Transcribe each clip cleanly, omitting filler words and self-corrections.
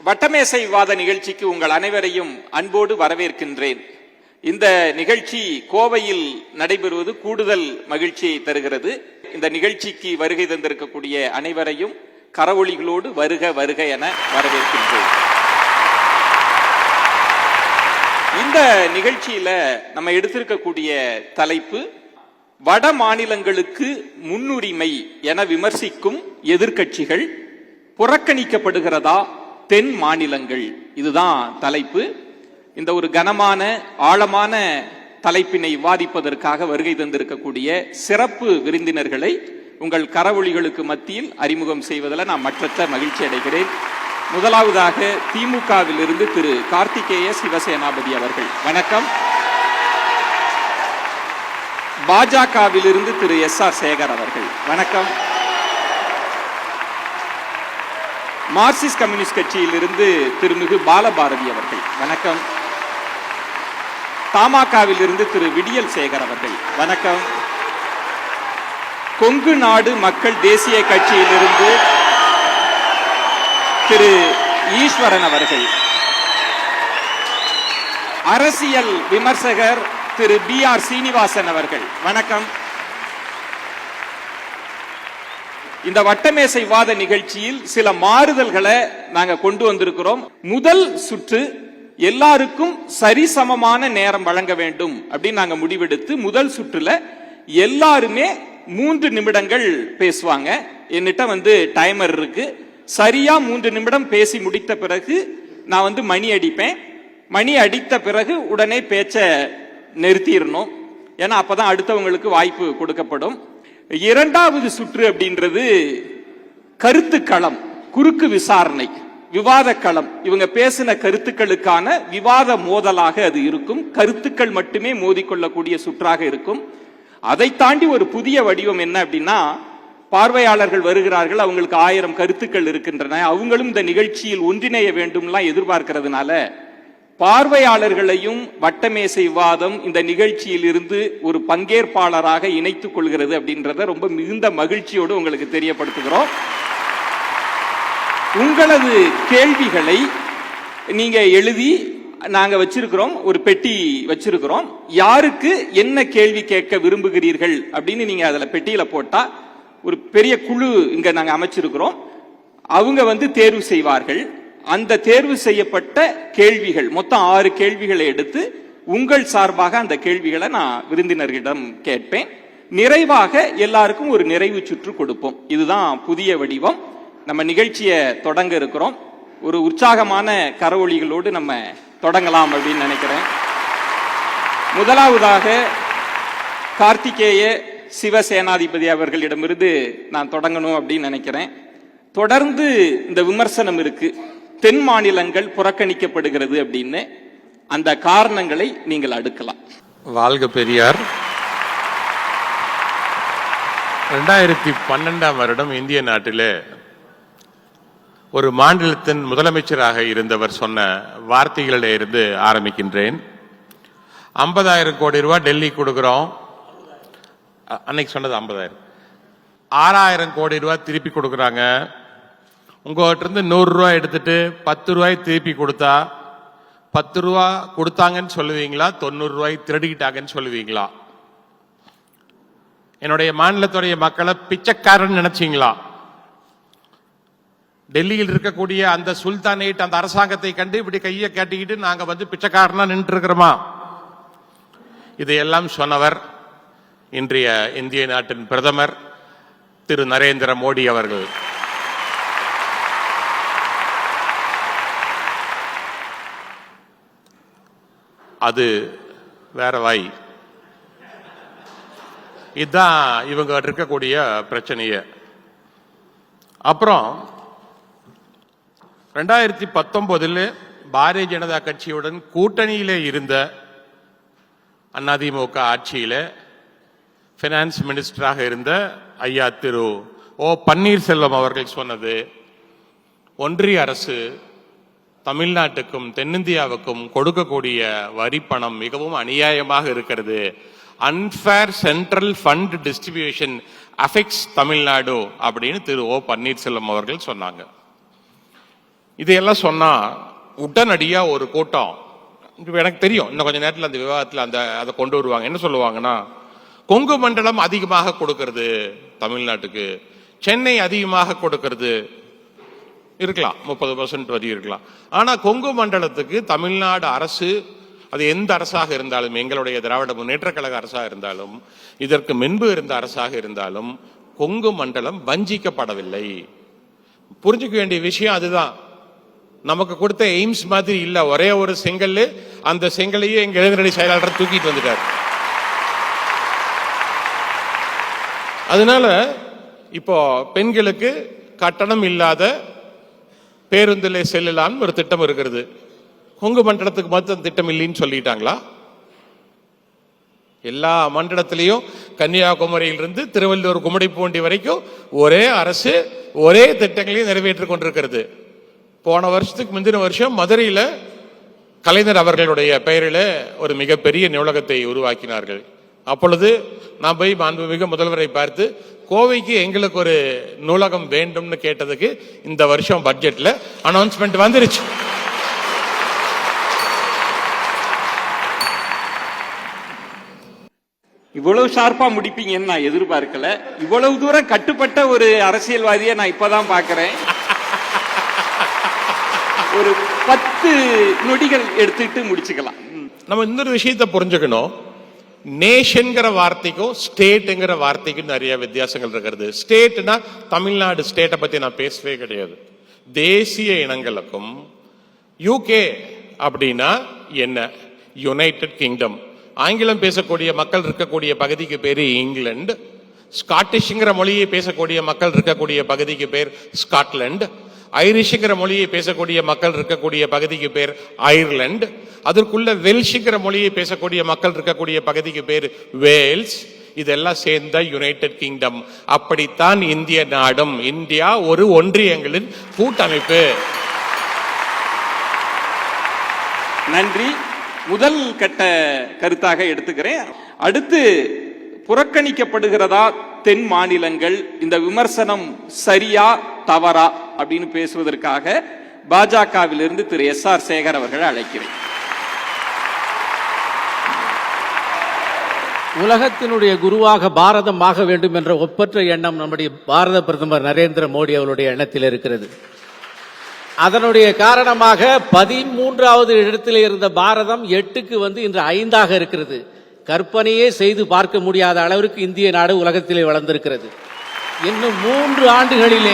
வட்டமேசை விவாத நிகழ்ச்சிக்கு உங்கள் அனைவரையும் அன்போடு வரவேற்கின்றேன். இந்த நிகழ்ச்சி கோவையில் நடைபெறுவது கூடுதல் மகிழ்ச்சியை தருகிறது. இந்த நிகழ்ச்சிக்கு வருகை தந்திருக்கக்கூடிய அனைவரையும் கரவொலிகளோடு வருக வருக என வரவேற்கின்றேன். இந்த நிகழ்ச்சியில நம்ம எடுத்திருக்கக்கூடிய தலைப்பு வட மாநிலங்களுக்கு முன்னுரிமை என விமர்சிக்கும் எதிர்க்கட்சிகள் புறக்கணிக்கப்படுகிறதா தென் மாநிலங்கள், இதுதான் தலைப்பு. இந்த ஒரு கனமான ஆழமான தலைப்பினை விவாதிப்பதற்காக வருகை தந்திருக்கக்கூடிய சிறப்பு விருந்தினர்களை உங்கள் கரவொலிகளுக்கு மத்தியில் அறிமுகம் செய்வதில் நான் மற்றற்ற மகிழ்ச்சி அடைகிறேன். முதலாவதாக திமுகவில் இருந்து திரு கார்த்திகேய சிவசேனாபதி அவர்கள், வணக்கம். பாஜகவில் இருந்து திரு எஸ்.ஆர். சேகர் அவர்கள், வணக்கம். மார்க்சிஸ்ட் கம்யூனிஸ்ட் கட்சியில் இருந்து திருமிகு பாலபாரதி அவர்கள், வணக்கம். தமாகவில் இருந்து திரு விடியல் சேகர் அவர்கள், வணக்கம். கொங்கு நாடு மக்கள் தேசிய கட்சியிலிருந்து திரு ஈஸ்வரன் அவர்கள், அரசியல் விமர்சகர் திரு B.R. சீனிவாசன் அவர்கள், வணக்கம். இந்த வட்டமேசை விவாத நிகழ்ச்சியில் சில மாறுதல்களை நாங்க கொண்டு வந்திருக்கிறோம். முதல் சுற்று எல்லாருக்கும் சரிசமமான நேரம் வழங்க வேண்டும் அப்படின்னு நாங்க முடிவெடுத்து முதல் சுற்றுல எல்லாருமே 3 நிமிடங்கள் பேசுவாங்க. என்னிட்ட டைமர் இருக்கு. சரியா 3 நிமிடம் பேசி முடித்த பிறகு நான் மணி அடிப்பேன். மணி அடித்த பிறகு உடனே பேச்ச நிறுத்திடணும். ஏன்னா அப்பதான் அடுத்தவங்களுக்கு வாய்ப்பு கொடுக்கப்படும். இரண்டாவது சுற்று அப்படின்றது கருத்து களம், குறுக்கு விசாரணை, விவாத களம். இவங்க பேசின கருத்துக்களுக்கான விவாத மோதலாக அது இருக்கும். கருத்துக்கள் மட்டுமே மோதிக்கொள்ளக்கூடிய சுற்றாக இருக்கும். அதை தாண்டி ஒரு புதிய வடிவம் என்ன அப்படின்னா, பார்வையாளர்கள் வருகிறார்கள், அவங்களுக்கு 1000 கருத்துக்கள் இருக்கின்றன, அவங்களும் இந்த நிகழ்ச்சியில் ஒன்றிணைய வேண்டும்லாம் எதிர்பார்க்கிறதுனால பார்வையாளர்களையும் வட்டமேசை விவாதம் இந்த நிகழ்ச்சியில் இருந்து ஒரு பங்கேற்பாளராக இணைத்துக் கொள்கிறது அப்படின்றத ரொம்ப மிகுந்த மகிழ்ச்சியோடு உங்களுக்கு தெரியப்படுத்துகிறோம். உங்களது கேள்விகளை நீங்க எழுதி நாங்க வச்சிருக்கிறோம், ஒரு பெட்டி வச்சிருக்கிறோம். யாருக்கு என்ன கேள்வி கேட்க விரும்புகிறீர்கள் அப்படின்னு நீங்க அதுல பெட்டியில போட்டா ஒரு பெரிய குழு இங்க நாங்க அமைச்சிருக்கிறோம். அவங்க தேர்வு செய்வார்கள். அந்த தேர்வு செய்யப்பட்ட கேள்விகள் மொத்தம் 6 கேள்விகளை எடுத்து உங்கள் சார்பாக அந்த கேள்விகளை நான் விருந்தினர்களிடம் கேட்பேன். நிறைவாக எல்லாருக்கும் ஒரு நிறைவு சுற்று கொடுப்போம். இதுதான் புதிய வடிவம். நம்ம நிகழ்ச்சியை தொடங்க இருக்கிறோம். ஒரு உற்சாகமான கரவொலிகளோடு நம்ம தொடங்கலாம் அப்படின்னு நினைக்கிறேன். முதலாவதாக கார்த்திகேய சிவசேனாதிபதி அவர்களிடமிருந்து நான் தொடங்கணும் அப்படின்னு நினைக்கிறேன். தொடர்ந்து இந்த விமர்சனம் இருக்கு, தென் மாநிலங்கள் புறக்கணிக்கப்படுகிறது அப்படின்னு. அந்த காரணங்களை நீங்கள் அடுக்கலாம். வாழ்க பெரியார். 2012ஆம் வருடம் இந்திய நாட்டிலே ஒரு மாநிலத்தின் முதலமைச்சராக இருந்தவர் சொன்ன வார்த்தைகளிலே இருந்து ஆரம்பிக்கின்றேன். 50,000 கோடி ரூபாய் டெல்லி கொடுக்கிறோம். அன்னைக்கு சொன்னது 50,000. 6,000 கோடி ரூபாய் திருப்பி கொடுக்கறாங்க. உங்ககிட்ட இருந்து 100 ரூபாய் எடுத்துட்டு 10 ரூபாய் திருப்பி கொடுத்தா 10 ரூபா கொடுத்தாங்கன்னு சொல்லுவீங்களா, 90 ரூபாய் திருடிக்கிட்டாங்கன்னு சொல்லுவீங்களா? என்னுடைய மாநிலத்துடைய மக்களை பிச்சைக்காரன் நினைச்சீங்களா? டெல்லியில் இருக்கக்கூடிய அந்த சுல்தானேட், அந்த அரசாங்கத்தை கண்டு இப்படி கையை காட்டிக்கிட்டு நாங்க பிச்சைக்காரனா நின்று இருக்கிறோமா? இதையெல்லாம் சொன்னவர் இன்றைய இந்திய நாட்டின் பிரதமர் திரு நரேந்திர மோடி அவர்கள். அது வேற வாய். இதுதான் இவங்க இருக்கக்கூடிய பிரச்சனைய. அப்புறம் 2019 பாரதிய ஜனதா கட்சியுடன் கூட்டணியிலே இருந்த அதிமுக ஆட்சியில பினான்ஸ் மினிஸ்டராக இருந்த ஐயா திரு ஓ பன்னீர்செல்வம் அவர்கள் சொன்னது, ஒன்றிய அரசு தமிழ்நாட்டுக்கும் தென்னிந்தியாவுக்கும் கொடுக்கக்கூடிய வரி பணம் மிகவும் அநியாயமாக இருக்கிறது. Unfair central fund distribution affects Tamil Nadu அப்படின்னு திரு ஓ பன்னீர்செல்வம் அவர்கள் சொன்னாங்க. இதையெல்லாம் சொன்னா உடனடியா ஒரு கூட்டம், எனக்கு தெரியும் இன்னும் கொஞ்ச நேரத்தில் அந்த விவாதத்தில் அதை கொண்டு வருவாங்க. என்ன சொல்லுவாங்கன்னா, கொங்கு மண்டலம் அதிகமாக கொடுக்கிறது தமிழ்நாட்டுக்கு, சென்னை அதிகமாக கொடுக்கிறது இருக்கலாம், 30% வரி இருக்கலாம். ஆனா கொங்கு மண்டலத்துக்கு தமிழ்நாடு அரசு, அது எந்த அரசாக இருந்தாலும், எங்களுடைய திராவிட முன்னேற்ற கழக அரசாக இருந்தாலும், இதற்கு முன்பு இருந்த அரசாக இருந்தாலும், கொங்கு மண்டலம் வஞ்சிக்கப்படவில்லை. புரிஞ்சுக்க வேண்டிய விஷயம் அதுதான். நமக்கு கொடுத்த எய்ம்ஸ் மாதிரி இல்ல, ஒரே ஒரு செங்கல், அந்த செங்கலையே எங்க இளைஞரணி செயலாளர் தூக்கிட்டு வந்துட்டார். அதனால இப்போ பெண்களுக்கு கட்டணம் இல்லாத பேருந்திலே செல்லலாம் ஒரு திட்டம் இருக்கிறது. கொங்கு மண்டலத்துக்கு மட்டும் திட்டம் இல்லைன்னு சொல்லிட்டாங்களா? எல்லா மண்டலத்திலையும் கன்னியாகுமரியிலிருந்து திருவள்ளூர் கும்மிடிப்பூண்டி வரைக்கும் ஒரே அரசு ஒரே திட்டங்களையும் நிறைவேற்றிக் கொண்டிருக்கிறது. போன வருஷத்துக்கு முந்தின வருஷம் மதுரையில கலைஞர் அவர்களுடைய பெயரில் ஒரு மிகப்பெரிய நூலகத்தை உருவாக்கினார்கள். அப்பொழுது நான் போய் மாண்புமிகு முதல்வரை பார்த்து, கோவைக்கு எங்களுக்கு ஒரு நூலகம் வேண்டும்னு கேட்டதுக்கு இந்த வருஷம் பட்ஜெட்ல அனௌன்ஸ்மெண்ட் வந்துருச்சு. இவ்வளவு ஷார்ப்பா முடிப்பீங்கன்னு நான் எதிர்பார்க்கல. இவ்வளவு தூரம் கட்டுப்பட்ட ஒரு அரசியல்வாதியை நான் இப்பதான் பாக்குறேன். ஒரு 10 நொடிகள் எடுத்துட்டு முடிச்சுக்கலாம். நம்ம இன்னொரு விஷயத்தை புரிஞ்சுக்கணும். நேஷன்ங்கிற வார்த்தைக்கும் ஸ்டேட்டுங்கிற வார்த்தைக்கும் நிறைய வித்தியாசங்கள் இருக்கிறது. ஸ்டேட்னா தமிழ்நாடு ஸ்டேட்டை பத்தி நான் பேசவே கிடையாது. தேசிய இனங்களுக்கும் யூகே அப்படின்னா என்ன? United kingdom. ஆங்கிலம் பேசக்கூடிய மக்கள் இருக்கக்கூடிய பகுதிக்கு பேரு இங்கிலாந்து. ஸ்காட்டிஷ்ங்கிற மொழியை பேசக்கூடிய மக்கள் இருக்கக்கூடிய பகுதிக்கு பேர் ஸ்காட்லாந்து. ஐரிஷ்ங்கிற மொழியை பேசக்கூடிய மக்கள் இருக்கக்கூடிய பகுதிக்கு பேர் அயர்லாந்து. அதற்குள்ள வெல்ஷிங்கிற மொழியை பேசக்கூடிய மக்கள் இருக்கக்கூடிய பகுதிக்கு பேர் வேல்ஸ். இதெல்லாம் சேர்ந்த யுனைடெட் கிங்டம். அப்படித்தான் இந்திய நாடும். இந்தியா ஒரு ஒன்றியங்களின் கூட்டமைப்பு. நன்றி. முதல் கட்ட கருத்தாக எடுத்துக்கிறேன். அடுத்து, புறக்கணிக்கப்படுகிறதா தென் மாநிலங்கள்? இந்த விமர்சனம் சரியா தவறா அப்படின்னு பேசுவதற்காக பாஜகவிலிருந்து திரு SR சேகர் அவர்கள் அழைக்கிறேன். உலகத்தினுடைய குருவாக பாரதம் ஆக வேண்டும் என்ற ஒப்பற்ற எண்ணம் நம்முடைய பாரத பிரதமர் நரேந்திர மோடி அவருடைய எண்ணத்தில் இருக்கிறது. அதனுடைய காரணமாக 13வது இடத்தில் இருந்த பாரதம் 8க்கு வந்து இன்று 5ஆக இருக்கிறது. கற்பனையே செய்து பார்க்க முடியாத அளவிற்கு இந்திய நாடு உலகத்திலே வளர்ந்திருக்கிறது. இன்னும் 3 ஆண்டுகளிலே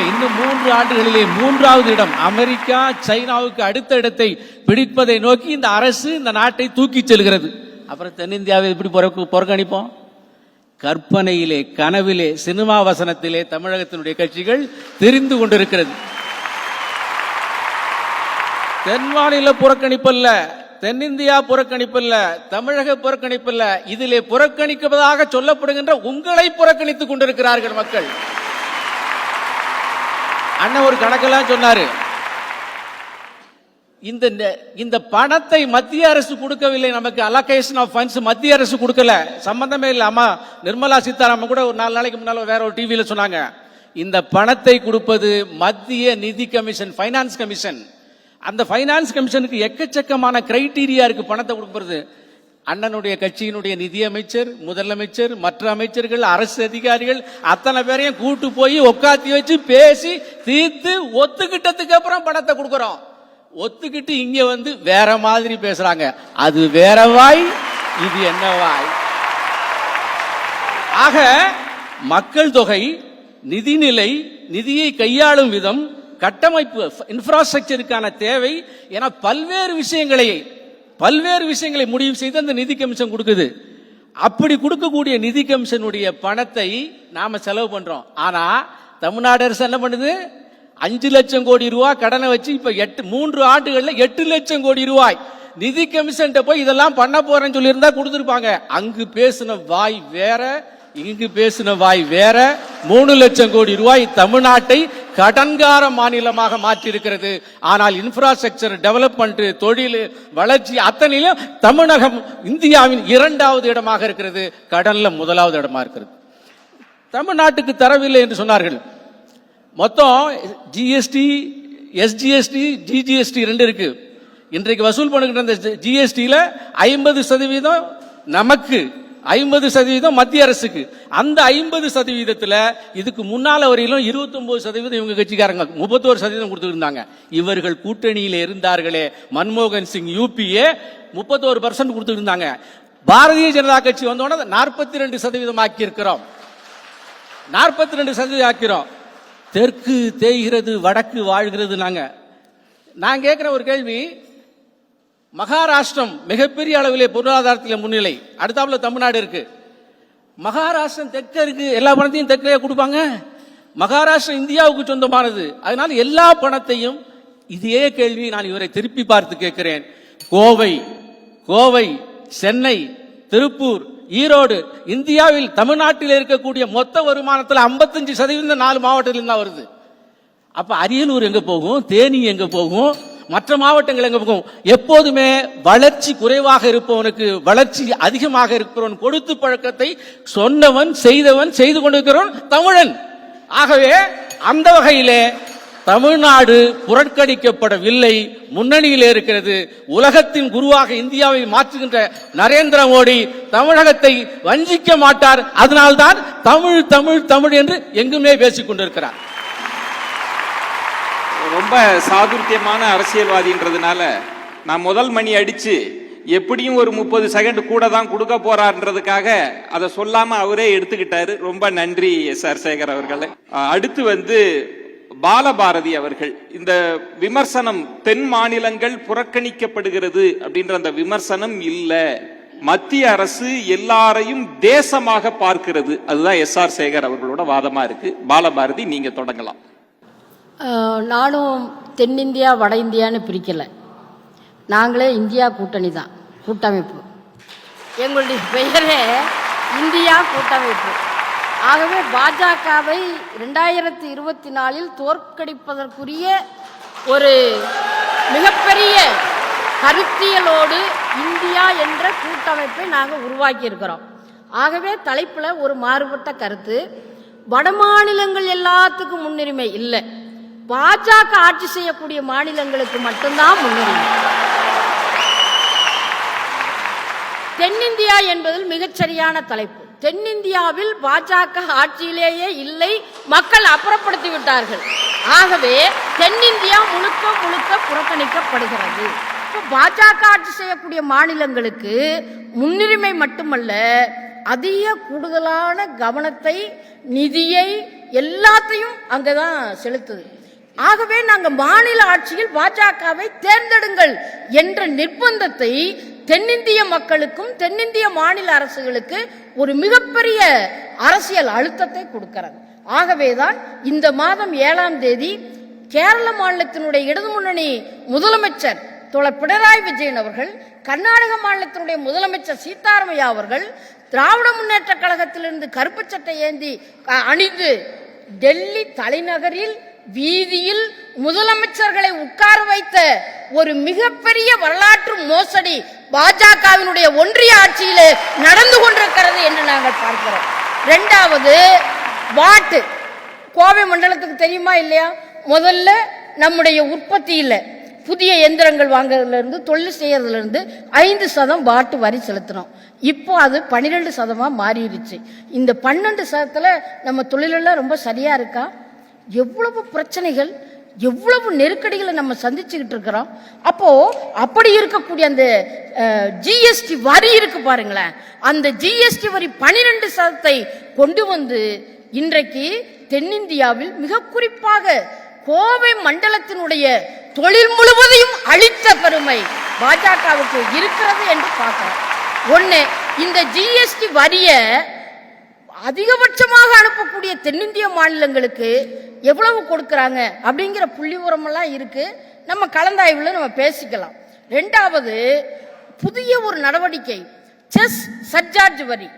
3வது இடம், அமெரிக்கா சைனாவுக்கு அடுத்த இடத்தை பிடிப்பதை நோக்கி இந்த அரசு இந்த நாட்டை தூக்கி செல்கிறது. அப்புறம் தென்னிந்தியாவை எப்படி புறக்கணிப்போம்? கற்பனையிலே, கனவிலே, சினிமா வசனத்திலே தமிழகத்தினுடைய கட்சிகள் தெரிந்து கொண்டிருக்கிறது. தென் மாநில புறக்கணிப்பல்ல, தென்னிந்தியா புறக்கணிப்பல்ல, தமிழக புறக்கணிப்பல்ல, இதிலே புறக்கணிப்பதாக சொல்லப்படுகின்ற உங்களை புறக்கணித்துக் கொண்டிருக்கிறார்கள் மக்கள். அண்ணன் ஒரு கணக்கெல்லாம் சொன்னாரு. இந்த பணத்தை மத்திய அரசு கொடுக்கவில்லை, நமக்கு அலோகேஷன் ஆஃப் ஃபண்ட்ஸ் மத்திய அரசு கொடுக்கல, சம்பந்தமே இல்லை. அம்மா நிர்மலா சீதாராமன் கூட ஒரு 4 நாளைக்கு முன்னால வேற ஒரு டிவியில சொன்னாங்க, இந்த பணத்தை கொடுப்பது மத்திய நிதி கமிஷன், பைனான்ஸ் கமிஷன். அந்த பைனான்ஸ் கமிஷனுக்கு எக்கச்சக்கமான கிரைட்டீரியா இருக்கு பணத்தை கொடுக்கிறது. அண்ணனுடைய கட்சியினுடைய நிதியமைச்சர், முதலமைச்சர், மற்ற அமைச்சர்கள், அரசு அதிகாரிகள் அத்தனை பேரையும் கூட்டு போய் உட்காத்தி வச்சு பேசி தீர்த்து ஒத்துக்கிட்டதுக்கு அப்புறம் பணத்தை கொடுக்கறோம். ஒத்துக்கிட்டு இங்க வந்து வேற மாதிரி பேசுறாங்க. அது வேற வாய், இது என்ன வாய்? ஆக மக்கள் தொகை, நிதிநிலை, நிதியை கையாளும் விதம், கட்டமைப்பு, இன்ஃப்ராஸ்ட்ரக்சருக்கான தேவை என பல்வேறு விஷயங்களை முடிவு செய்து அந்த நிதி கமிஷன் கொடுக்குது. அப்படி கொடுக்கக்கூடிய நிதி கமிஷனுடைய பணத்தை நாம செலவு பண்றோம். ஆனா தமிழ்நாடு அரசு என்ன பண்ணுது? 5 லட்சம் கோடி ரூபாய் கடனை வச்சு இப்ப 3 ஆண்டுகள்ல 8 லட்சம் கோடி ரூபாய் நிதி கமிஷன் போய் இதெல்லாம் பண்ண போறேன்னு சொல்லி இருந்தா கொடுத்திருப்பாங்க. அங்கு பேசின வாய் வேற, இங்கு பேசின வாய் வேற. 3 லட்சம் கோடி ரூபாய் தமிழ்நாட்டை கடன்கார மாநிலமாக மாற்றி இருக்கிறது. ஆனால் இன்ஃப்ராஸ்ட்ரக்சர் டெவலப்மெண்ட், தொழில் வளர்ச்சி அத்தனையிலும் தமிழகம் இந்தியாவின் 2வது இடமாக இருக்கிறது, கடன்ல 1வது இடமா இருக்கிறது. தமிழ்நாட்டுக்கு தரவில்லை என்று சொன்னார்கள். மொத்தம் ஜிஎஸ்டி, எஸ்ஜிஎஸ்டி, ஜிஜிஎஸ்டி ரெண்டு இருக்கு. இன்றைக்கு வசூல் பண்ணுகின்ற அந்த ஜிஎஸ்டியில 50% நமக்கு, 50% மத்திய அரசுக்கு. அந்த 50%த்துல இதுக்கு முன்னால வரையிலும் 29% இவங்க கட்சிக்காரங்க, 31% கொடுத்துட்டு இருந்தாங்க. இவர்கள் கூட்டணியில இருந்தார்களே, மன்மோகன் சிங் யூபிஏ 31% கொடுத்துட்டு இருந்தாங்க. பாரதிய ஜனதா கட்சி வந்தோட 42% ஆக்கி இருக்கிறோம். 42% ஆக்கிறோம். தெற்கு தேய்கிறது, வடக்கு வாழ்கிறது. நான் கேட்கிற ஒரு கேள்வி, மகாராஷ்டிரம் மிகப்பெரிய அளவிலே பொருளாதாரத்தில் முன்னிலை, அடுத்தாப்புல தமிழ்நாடு இருக்கு. மகாராஷ்டிரம் தெற்க இருக்கு, எல்லா பணத்தையும் தெற்கே கொடுப்பாங்க. மகாராஷ்டிரம் இந்தியாவுக்கு சொந்தமானது, அதனால எல்லா பணத்தையும், இதே கேள்வி நான் இவரை திருப்பி பார்த்து கேட்கிறேன். கோவை, சென்னை, திருப்பூர், ஈரோடு, இந்தியாவில் தமிழ்நாட்டில் இருக்கக்கூடிய மொத்த வருமானத்தில் 55% 4 மாவட்டத்தில் தான் வருது. அப்ப அரியலூர் எங்க போகும், தேனி எங்க போகும், மற்ற மாவட்டங்கள் எங்க போகும்? எப்போதுமே வளர்ச்சி குறைவாக இருப்பவனுக்கு வளர்ச்சி அதிகமாக இருக்கிறவன் கொடுத்து பழக்கத்தை சொன்னவன், செய்தவன், செய்து கொண்டிருக்கிறவன் தமிழன். ஆகவே அந்த வகையிலே தமிழ்நாடு புறக்கணிக்கப்படவில்லை, முன்னணியில் இருக்கிறது. உலகத்தின் குருவாக இந்தியாவை மாற்றுகின்ற நரேந்திர மோடி தமிழகத்தை வஞ்சிக்க மாட்டார். அதனால்தான் தமிழ் தமிழ் தமிழ் என்று எங்குமே பேசிக் கொண்டிருக்கிறார். ரொம்ப சாதுர்த்தியமான அரசியல்வாதின்றதுனால நான் முதல் மணி அடிச்சு எப்படியும் ஒரு 30 செகண்ட் கூட தான் கொடுக்க போறார்ன்றதுக்காக அதை சொல்லாம அவரே எடுத்துக்கிட்டாரு. ரொம்ப நன்றி எஸ்.ஆர். சேகர் அவர்களே. அடுத்து பாலபாரதி அவர்கள், இந்த விமர்சனம் தென் மாநிலங்கள் புறக்கணிக்கப்படுகிறது அப்படின்ற அந்த விமர்சனம் இல்ல, மத்திய அரசு எல்லாரையும் தேசமாக பார்க்கிறது, அதுதான் எஸ்.ஆர். சேகர் அவர்களோட வாதமா இருக்கு. பாலபாரதி, நீங்க தொடங்கலாம். நானும் தென்னிந்தியா வட இந்தியான்னு பிரிக்கலை, நாங்களே இந்தியா கூட்டணி தான், கூட்டமைப்பு. எங்களுடைய பெயரே இந்தியா கூட்டமைப்பு. ஆகவே பாஜகவை 2024 தோற்கடிப்பதற்குரிய ஒரு மிகப்பெரிய கருத்தியலோடு இந்தியா என்ற கூட்டமைப்பை நாங்கள் உருவாக்கி இருக்கிறோம். ஆகவே தலைப்பில் ஒரு மாறுபட்ட கருத்து, வட மாநிலங்கள் எல்லாத்துக்கும் முன்னுரிமை இல்லை, பாஜக ஆட்சி செய்யக்கூடிய மாநிலங்களுக்கு மட்டும்தான் முன்னுரிமை. தென்னிந்தியா என்பதில் மிகச்சரியான தலைப்பு. தென்னிந்தியாவில் பாஜக ஆட்சியிலேயே இல்லை, மக்கள் அப்புறப்படுத்தி விட்டார்கள். ஆகவே தென்னிந்தியா முழுக்க முழுக்க புறக்கணிக்கப்படுகிறது. பாஜக ஆட்சி செய்யக்கூடிய மாநிலங்களுக்கு முன்னுரிமை மட்டுமல்ல, அதிக கூடுதலான கவனத்தை, நிதியை, எல்லாத்தையும் அங்கதான் செலுத்துது. ஆகவே நாங்கள் மாநில ஆட்சியில் பாஜகவை தேர்ந்தெடுங்கள் என்ற நிர்பந்தத்தை தென்னிந்திய மக்களுக்கும் தென்னிந்திய மாநில அரசுகளுக்கு ஒரு மிகப்பெரிய அரசியல் அழுத்தத்தை கொடுக்கிறது. ஆகவேதான் இந்த மாதம் 7ஆம் தேதி கேரள மாநிலத்தினுடைய இடது முன்னணி முதலமைச்சர் தோழர் பினராயி விஜயன் அவர்கள், கர்நாடக மாநிலத்தினுடைய முதலமைச்சர் சீதாராமையா அவர்கள் திராவிட முன்னேற்ற கழகத்திலிருந்து கருப்பு சட்டை ஏந்தி அணிந்து டெல்லி தலைநகரில் வீதியில் முதலமைச்சர்களை உட்கார வைத்த ஒரு மிகப்பெரிய வரலாற்று மோசடி பாஜகவினுடைய ஒன்றிய ஆட்சியிலே நடந்து கொண்டிருக்கிறது என்று நாங்கள் பார்க்கிறோம். 2வது, வாட்டு கோவை மண்டலத்துக்கு தெரியுமா இல்லையா? முதல்ல நம்முடைய உற்பத்தியில் புதிய எந்திரங்கள் வாங்குறதுல இருந்து, தொழில் செய்யறதுல இருந்து 5% வாட்டு வரி செலுத்தினோம். இப்போ அது 12% மாறிடுச்சு. இந்த 12% நம்ம தொழிலெல்லாம் ரொம்ப சரியா இருக்கா? எவ்வளவு பிரச்சனைகள், எவ்வளவு நெருக்கடிகளை நம்ம சந்திச்சுக்கிட்டு இருக்கிறோம். அப்போ அப்படி இருக்கக்கூடிய அந்த ஜிஎஸ்டி வரி இருக்கு பாருங்களேன், அந்த ஜிஎஸ்டி வரி 12% கொண்டு வந்து இன்றைக்கு தென்னிந்தியாவில் மிக குறிப்பாக கோவை மண்டலத்தினுடைய தொழில் முழுவதையும் அளித்த பெருமை பாஜகவுக்கு இருக்கிறது என்று பார்க்கிறோம். ஒண்ணு, இந்த ஜிஎஸ்டி வரியை அதிகபட்சமாக அனுப்பக்கூடிய தென்னிந்திய மாநிலங்களுக்கு எவ்வளவு கொடுக்கறாங்க அப்படிங்கிற புள்ளி உரமெல்லாம் இருக்கு, நம்ம கலந்தாய்வுல நம்ம பேசிக்கலாம். 2வது, புதிய ஒரு நடவடிக்கை, செஸ் சர்சார்ஜ் வரி.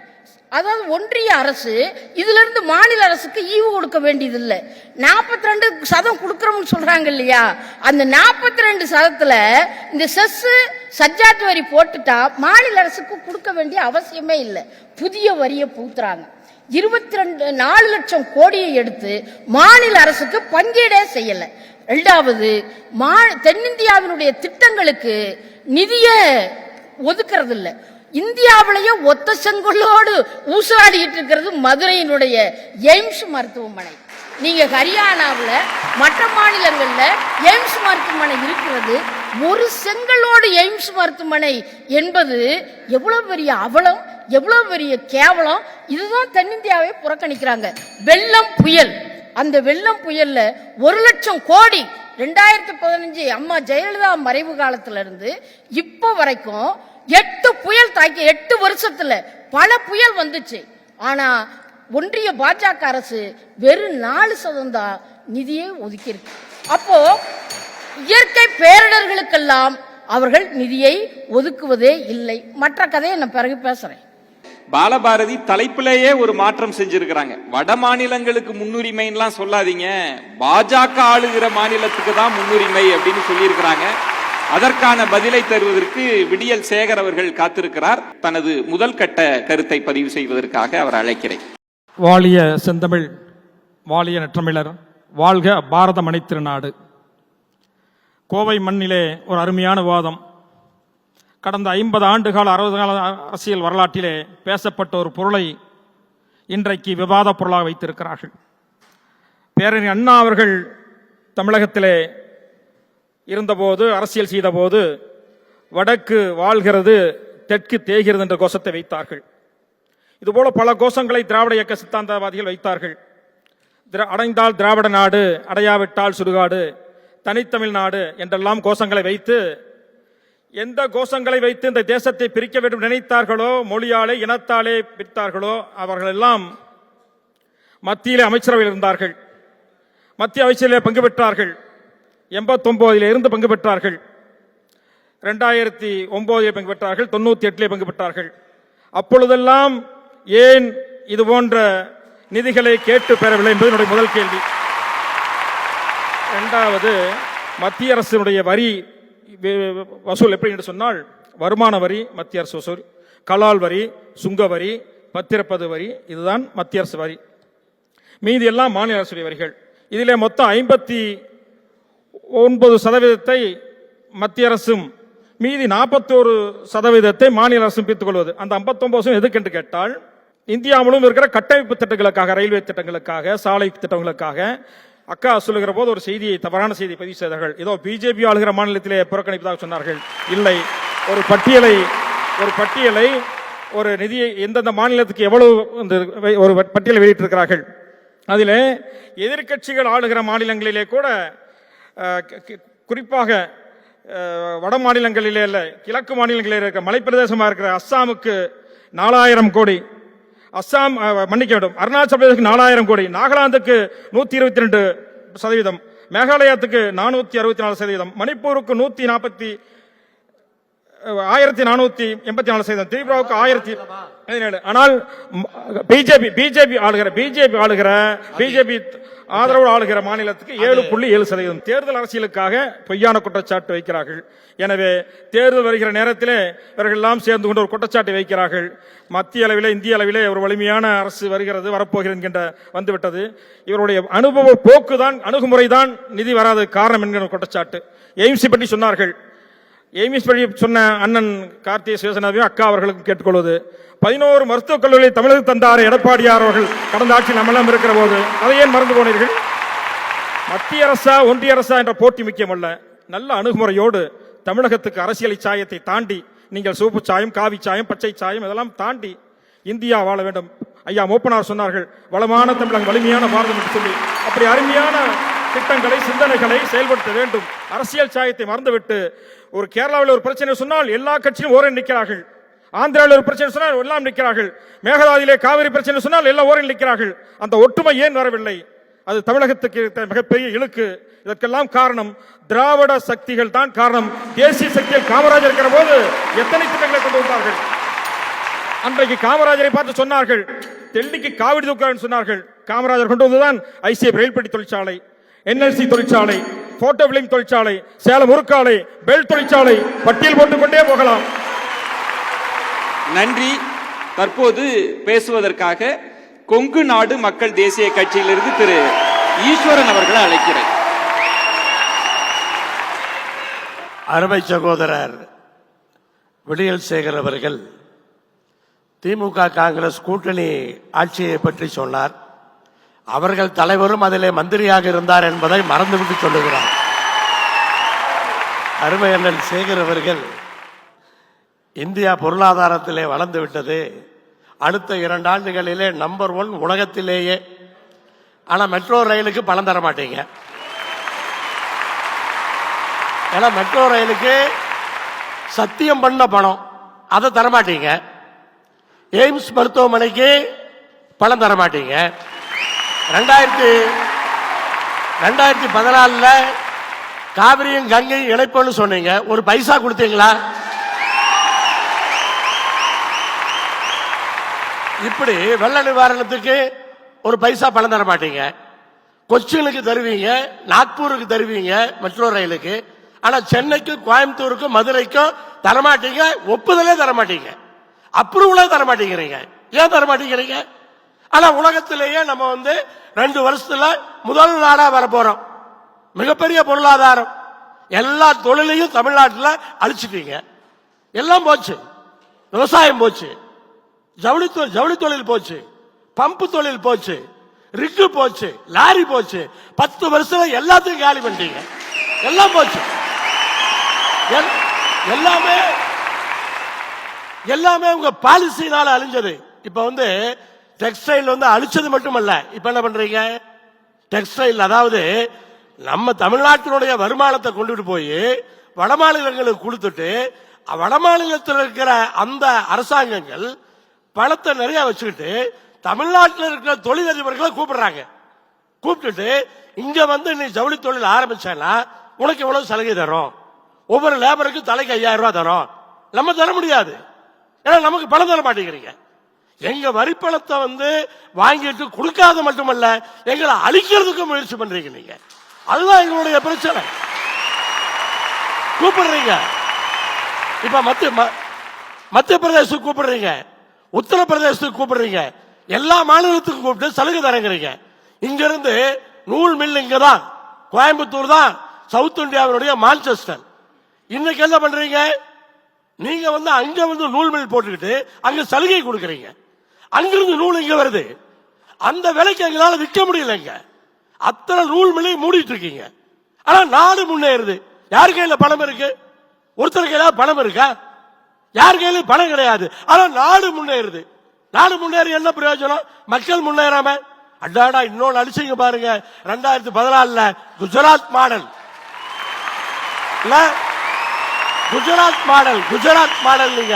அதாவது ஒன்றிய அரசு இதுல இருந்து மாநில அரசுக்கு ஈவு கொடுக்க வேண்டியதில்லை. 42% கொடுக்கறோம்னு சொல்றாங்க இல்லையா, அந்த 42%ல இந்த செஸ் சர்சார்ஜ் வரி போட்டுட்டா மாநில அரசுக்கு கொடுக்க வேண்டிய அவசியமே இல்லை. புதிய வரியை பூத்துறாங்க. 4 லட்சம் கோடியை எடுத்து மாநில அரசுக்கு பங்கீடே செய்யல. இரண்டாவது, தென்னிந்தியாவினுடைய திட்டங்களுக்கு நிதியை ஒதுக்கிறது இல்ல. இந்தியாவிலேயே ஒத்த செங்கோலோடு ஊசலாடிட்டு இருக்கிறது மதுரையினுடைய எய்ம்ஸ் மருத்துவமனை. நீங்க ஹரியானாவில் மற்ற மாநிலங்கள்ல எய்ம்ஸ் மருத்துவமனை இருக்கிறது. ஒரு செங்கலோடு எய்ம்ஸ் மருத்துவமனை என்பது எவ்வளவு பெரிய அவலம், எவ்வளவு பெரிய கேவலம். இதுதான் தென்னிந்தியாவை புறக்கணிக்கிறாங்க. வெள்ளம் புயல், அந்த வெள்ளம் புயல்ல 1 லட்சம் கோடி 2015 அம்மா ஜெயலலிதா மறைவு காலத்துல இருந்து இப்ப வரைக்கும் 8 புயல் தாக்கி 8 வருஷத்துல பல புயல் வந்துச்சு. ஆனா ஒன்றிய பாஜக அரசு வெறும் 4% நிதியை ஒதுக்கி இருக்கு. அப்போ இயற்கை பேரிடர்களுக்கெல்லாம் அவர்கள் நிதியை ஒதுக்குவதே இல்லை. மற்ற கதையை நான் பிறகு பேசுறேன். பாலபாரதி தலைப்பிலேயே ஒரு மாற்றம் செஞ்சிருக்கிறாங்க. வட மாநிலங்களுக்கு முன்னுரிமைலாம் சொல்லாதீங்க, பாஜக ஆளுகிற மாநிலத்துக்கு தான் முன்னுரிமை அப்படின்னு சொல்லியிருக்கிறாங்க. அதற்கான பதிலை தருவதற்கு விடியல் சேகர் அவர்கள் காத்திருக்கிறார். தனது முதல் கட்ட கருத்தை பதிவு செய்வதற்காக அவர் அழைக்கிறேன். வாழிய செந்தமிழ், வாழிய நற்றமிழர், வாழ்க பாரத மணித்திருநாடு. கோவை மண்ணிலே ஒரு அருமையான விவாதம். கடந்த 50 ஆண்டுகால 60 கால அரசியல் வரலாற்றிலே பேசப்பட்ட ஒரு பொருளை இன்றைக்கு விவாத பொருளாக வைத்திருக்கிறார்கள். பேரறிஞர் அண்ணா அவர்கள் தமிழகத்திலே இருந்தபோது, அரசியல் செய்தபோது, வடக்கு வாழ்கிறது தெற்கு தேய்கிறது என்ற கோஷத்தை வைத்தார்கள். இதுபோல பல கோஷங்களை திராவிட இயக்க சித்தாந்தவாதிகள் வைத்தார்கள். அடைந்தால் திராவிட நாடு, அடையாவிட்டால் சுடுகாடு, தனித்தமிழ் நாடு என்றெல்லாம் கோஷங்களை வைத்து, எந்த கோஷங்களை வைத்து இந்த தேசத்தை பிரிக்க வேண்டும் நினைத்தார்களோ, மொழியாலே இனத்தாலே பிரித்தார்களோ, அவர்கள் எல்லாம் மத்தியிலே அமைச்சரவையில் இருந்தார்கள். மத்திய அமைச்சரிலே பங்கு பெற்றார்கள். 89 இருந்து பங்கு பெற்றார்கள். 2009 பங்கு பெற்றார்கள். 98 பங்கு பெற்றார்கள். அப்பொழுதெல்லாம் ஏன் இது போன்ற நிதிகளை கேட்டு பெறவில்லை என்பது என்னுடைய முதல் கேள்வி. இரண்டாவது, மத்திய அரசினுடைய வரி வசூல் எப்படி என்று சொன்னால், வருமான வரி மத்திய அரசு வசூல், கலால் வரி, சுங்க வரி, பத்திரப்பது வரி, இதுதான் மத்திய அரசு வரி. மீதி எல்லாம் மாநில அரசுடைய வரிகள். இதிலே மொத்தம் 59% மத்திய அரசும் மீதி 41% மாநில அரசும் பிரித்துக் கொள்வது. அந்த 59% எதுக்கு என்று கேட்டால், இந்தியா முழுவதும் இருக்கிற கட்டமைப்பு திட்டங்களுக்காக, ரயில்வே திட்டங்களுக்காக, சாலை திட்டங்களுக்காக. அக்கா சொல்லுகிற போது ஒரு செய்தியை, தவறான செய்தியை பதிவு செய்தார்கள். ஏதோ பிஜேபி ஆளுகிற மாநிலத்திலே புறக்கணிப்பதாக சொன்னார்கள். இல்லை, ஒரு பட்டியலை ஒரு நிதியை எந்தெந்த மாநிலத்துக்கு எவ்வளவு ஒரு பட்டியலை வெளியிட்டிருக்கிறார்கள். அதில் எதிர்கட்சிகள் ஆளுகிற மாநிலங்களிலே கூட, குறிப்பாக வட மாநிலங்களிலே அல்ல, கிழக்கு மாநிலங்களிலே இருக்கிற மலைப்பிரதேசமாக இருக்கிற அஸ்ஸாமுக்கு 4000 கோடி, அஸ்ஸாம் மன்னிக்க வேண்டும், அருணாச்சல பிரதேசத்துக்கு 4000 கோடி, நாகாலாந்துக்கு 122%, மேகாலயத்துக்கு 464%, மணிப்பூருக்கு 1484%, திரிபுராவுக்கு 1017. ஆனால் பிஜேபி ஆதரவு ஆளுகிற மாநிலத்துக்கு 7.7%. தேர்தல் அரசியலுக்காக பொய்யான குற்றச்சாட்டு வைக்கிறார்கள். எனவே தேர்தல் வருகிற நேரத்திலே இவர்கள் எல்லாம் சேர்ந்து கொண்டு ஒரு குற்றச்சாட்டை வைக்கிறார்கள். மத்திய அளவிலே, இந்திய அளவிலே ஒரு வலிமையான அரசு வருகிறது, வரப்போகிறது என்கின்ற வந்துவிட்டது. இவருடைய அனுபவ போக்குதான், அணுகுமுறைதான் நிதி வராத காரணம் என்கிற குற்றச்சாட்டு. எய்ம்ஸ் பற்றி சொன்னார்கள். எய்ம்ஸ் பற்றி சொன்ன அண்ணன் கார்த்திகை சிவசேனாவையும் அக்கா அவர்களுக்கு கேட்டுக்கொள்வது, 11 மருத்துவக் கல்லூரியை தமிழகத்துக்கு தந்தார் எடப்பாடியார் அவர்கள் கடந்த ஆட்சியில் நம்மெல்லாம் இருக்கிற போது. அதை ஏன் மறந்து போனீர்கள்? மத்திய அரசா ஒன்றிய அரசா என்ற போட்டி முக்கியமல்ல. நல்ல அணுகுமுறையோடு தமிழகத்துக்கு அரசியல் சாயத்தை தாண்டி, நீங்கள் சிவப்பு சாயம், காவி சாயம், பச்சை சாயம் இதெல்லாம் தாண்டி இந்தியா வாழ வேண்டும். ஐயா மூப்பனார் சொன்னார்கள், வளமான தமிழகம், வலிமையான பாரதம் என்று சொல்லி. அப்படி அருமையான திட்டங்களை, சிந்தனைகளை செயல்படுத்த வேண்டும். அரசியல் சாயத்தை மறந்துவிட்டு, ஒரு கேரளாவில் ஒரு பிரச்சனை சொன்னால் எல்லா கட்சியும் ஓரே நிற்கிறார்கள். ஆந்திராவில் ஒரு பிரச்சனை சொன்னால் எல்லாம் நிற்கிறார்கள். மேகதாதுவிலே காவிரி பிரச்சனை சொன்னால் எல்லாம் ஓரே நிற்கிறார்கள். அந்த ஒற்றுமை ஏன் வரவில்லை? அது தமிழகத்துக்கு மிகப்பெரிய இழுக்கு. இதற்கெல்லாம் காரணம் திராவிட சக்திகள் தான் காரணம். தேசிய சக்திகள் காமராஜர் இருக்கிற போது எத்தனை திட்டங்களை கொண்டு வந்தார்கள். அன்றைக்கு காமராஜரை பார்த்து சொன்னார்கள், டெல்லிக்கு காவிரி தூக்குறார்கள் சொன்னார்கள். காமராஜர் கொண்டு வந்ததுதான் ஐசிஎஃப் ரயில் பெட்டி தொழிற்சாலை, என்எல்சி தொழிற்சாலை, போட்டோ பிலிம் தொழிற்சாலை, சேலம் உருக்காலை, பெல் தொழிற்சாலை, பட்டியல் போட்டுக் கொண்டே போகலாம். நன்றி. தற்போது பேசுவதற்காக கொங்கு நாடு மக்கள் தேசிய கட்சியிலிருந்து திரு ஈஸ்வரன் அவர்களை அழைக்கிறேன். அருமை சகோதரர் விடியல் சேகர் அவர்கள் திமுக காங்கிரஸ் கூட்டணி ஆட்சியை பற்றி சொன்னார். அவர்கள் தலைவரும் அதிலே மந்திரியாக இருந்தார் என்பதை மறந்துவிட்டு சொல்லுகிறார். அருமை அண்ணன் சேகர் அவர்கள் இந்தியா பொருளாதாரத்திலே வளர்ந்து விட்டது, அடுத்த 2 ஆண்டுகளிலே நம்பர் 1 உலகத்திலேயே. ஆனா மெட்ரோ ரயிலுக்கு பணம் தர மாட்டீங்க. ஏன்னா மெட்ரோ ரயிலுக்கு சத்தியம் பண்ண பணம் அதை தரமாட்டீங்க. எய்ம்ஸ் மருத்துவமனைக்கு பணம் தர மாட்டீங்க. 2014 காவிரியும் கங்கையும் இணைப்புன்னு சொன்னீங்க, ஒரு பைசா கொடுத்தீங்களா? இப்படி வெள்ள நிவாரணத்துக்கு ஒரு பைசா பணம் தர மாட்டீங்க. கொச்சினுக்கு தருவீங்க, நாக்பூருக்கு தருவீங்க மெட்ரோ ரயிலுக்கு. ஆனா சென்னைக்கு, கோயம்புத்தூருக்கு, மதுரைக்கும் தரமாட்டீங்க. ஒப்புதலே தரமாட்டீங்க, அப்ரூவலே தரமாட்டேங்கிறீங்க. ஏன் தரமாட்டேங்கிறீங்க? ஆனா உலகத்திலேயே நம்ம 2 வருஷத்துல முதல் நாடா வர போறோம். மிகப்பெரிய பொருளாதாரம். எல்லா தொழிலையும் தமிழ்நாட்டில் அழிச்சிட்டீங்க. எல்லாம் போச்சு. விவசாயம் போச்சு, ஜவுளி தொழில் போச்சு, பம்பு தொழில் போச்சு, ரிக்கு போச்சு, லாரி போச்சு. 10 வருஷம் எல்லாத்தையும் காலி பண்ணிட்டீங்க. எல்லாம் போச்சு. எல்லாமே உங்க பாலிசினால அழிஞ்சது. இப்ப டெக்ஸ்டைல் அழிச்சது மட்டுமல்ல, இப்ப என்ன பண்றீங்க? டெக்ஸ்டைல், அதாவது நம்ம தமிழ்நாட்டினுடைய வருமானத்தை கொண்டுட்டு போய் வடமாநிலங்களுக்கு கொடுத்துட்டு, வடமாநிலத்தில் இருக்கிற அந்த அரசாங்கங்கள் பணத்தை நிறைய வச்சுக்கிட்டு தமிழ்நாட்டில் இருக்கிற தொழிலதிபர்களை கூப்பிடுறாங்க. கூப்பிட்டுட்டு இங்க நீ ஜவுளி தொழில் ஆரம்பிச்சேன்னா உனக்கு எவ்வளவு சலுகை தரும், ஒவ்வொரு லேபருக்கு தலைக்கு 5000 ரூபாய் தரும். நம்ம தர முடியாது, ஏன்னா நமக்கு பணம் தர மாட்டேங்கிறீங்க. எங்க வரி பணத்தை வாங்கிட்டு கொடுக்காத மட்டுமல்ல, எங்களை அழிக்கிறதுக்கு முயற்சி பண்றீங்க நீங்க. அதுதான் எங்களுடைய பிரச்சனை. கூப்பிடுறீங்க, இப்ப மத்திய பிரதேசத்துக்கு கூப்பிடுறீங்க, உத்தரப்பிரதேசத்துக்கு கூப்பிடுறீங்க, எல்லா மாநிலத்துக்கும் கூப்பிட்டு சலுகை தரங்கிறீங்க. இங்க இருந்து நூல் மில் இங்கதான், கோயம்புத்தூர் தான் சவுத் இந்தியாவுடைய மான்செஸ்டர். இன்னைக்கு என்ன பண்றீங்க? நீங்க அங்க நூல் மில் போட்டுக்கிட்டு அங்க சலுகை கொடுக்கறீங்க. அங்கிருந்து நூல் இங்க வருது, அந்த விலைக்கு எங்களால விற்க முடியலங்க. அத்தனை நூல் மில்லை மூடிட்டு இருக்கீங்க. ஆனா நாடு முன்னேறுது. யார் கையில பணம் இருக்கு? ஒருத்தர் கையில பணம் இருக்கா? யார் கையில பணம் கிடையாது. ஆனா நாடு முன்னேறுது. நாடு முன்னேறி என்ன பிரயோஜனம்? மக்கள் முன்னேறாம அடாடா இன்னொன்னு அடிச்சீங்க பாருங்க. 2014 குஜராத் மாடல், குஜராத் மாடல் நீங்க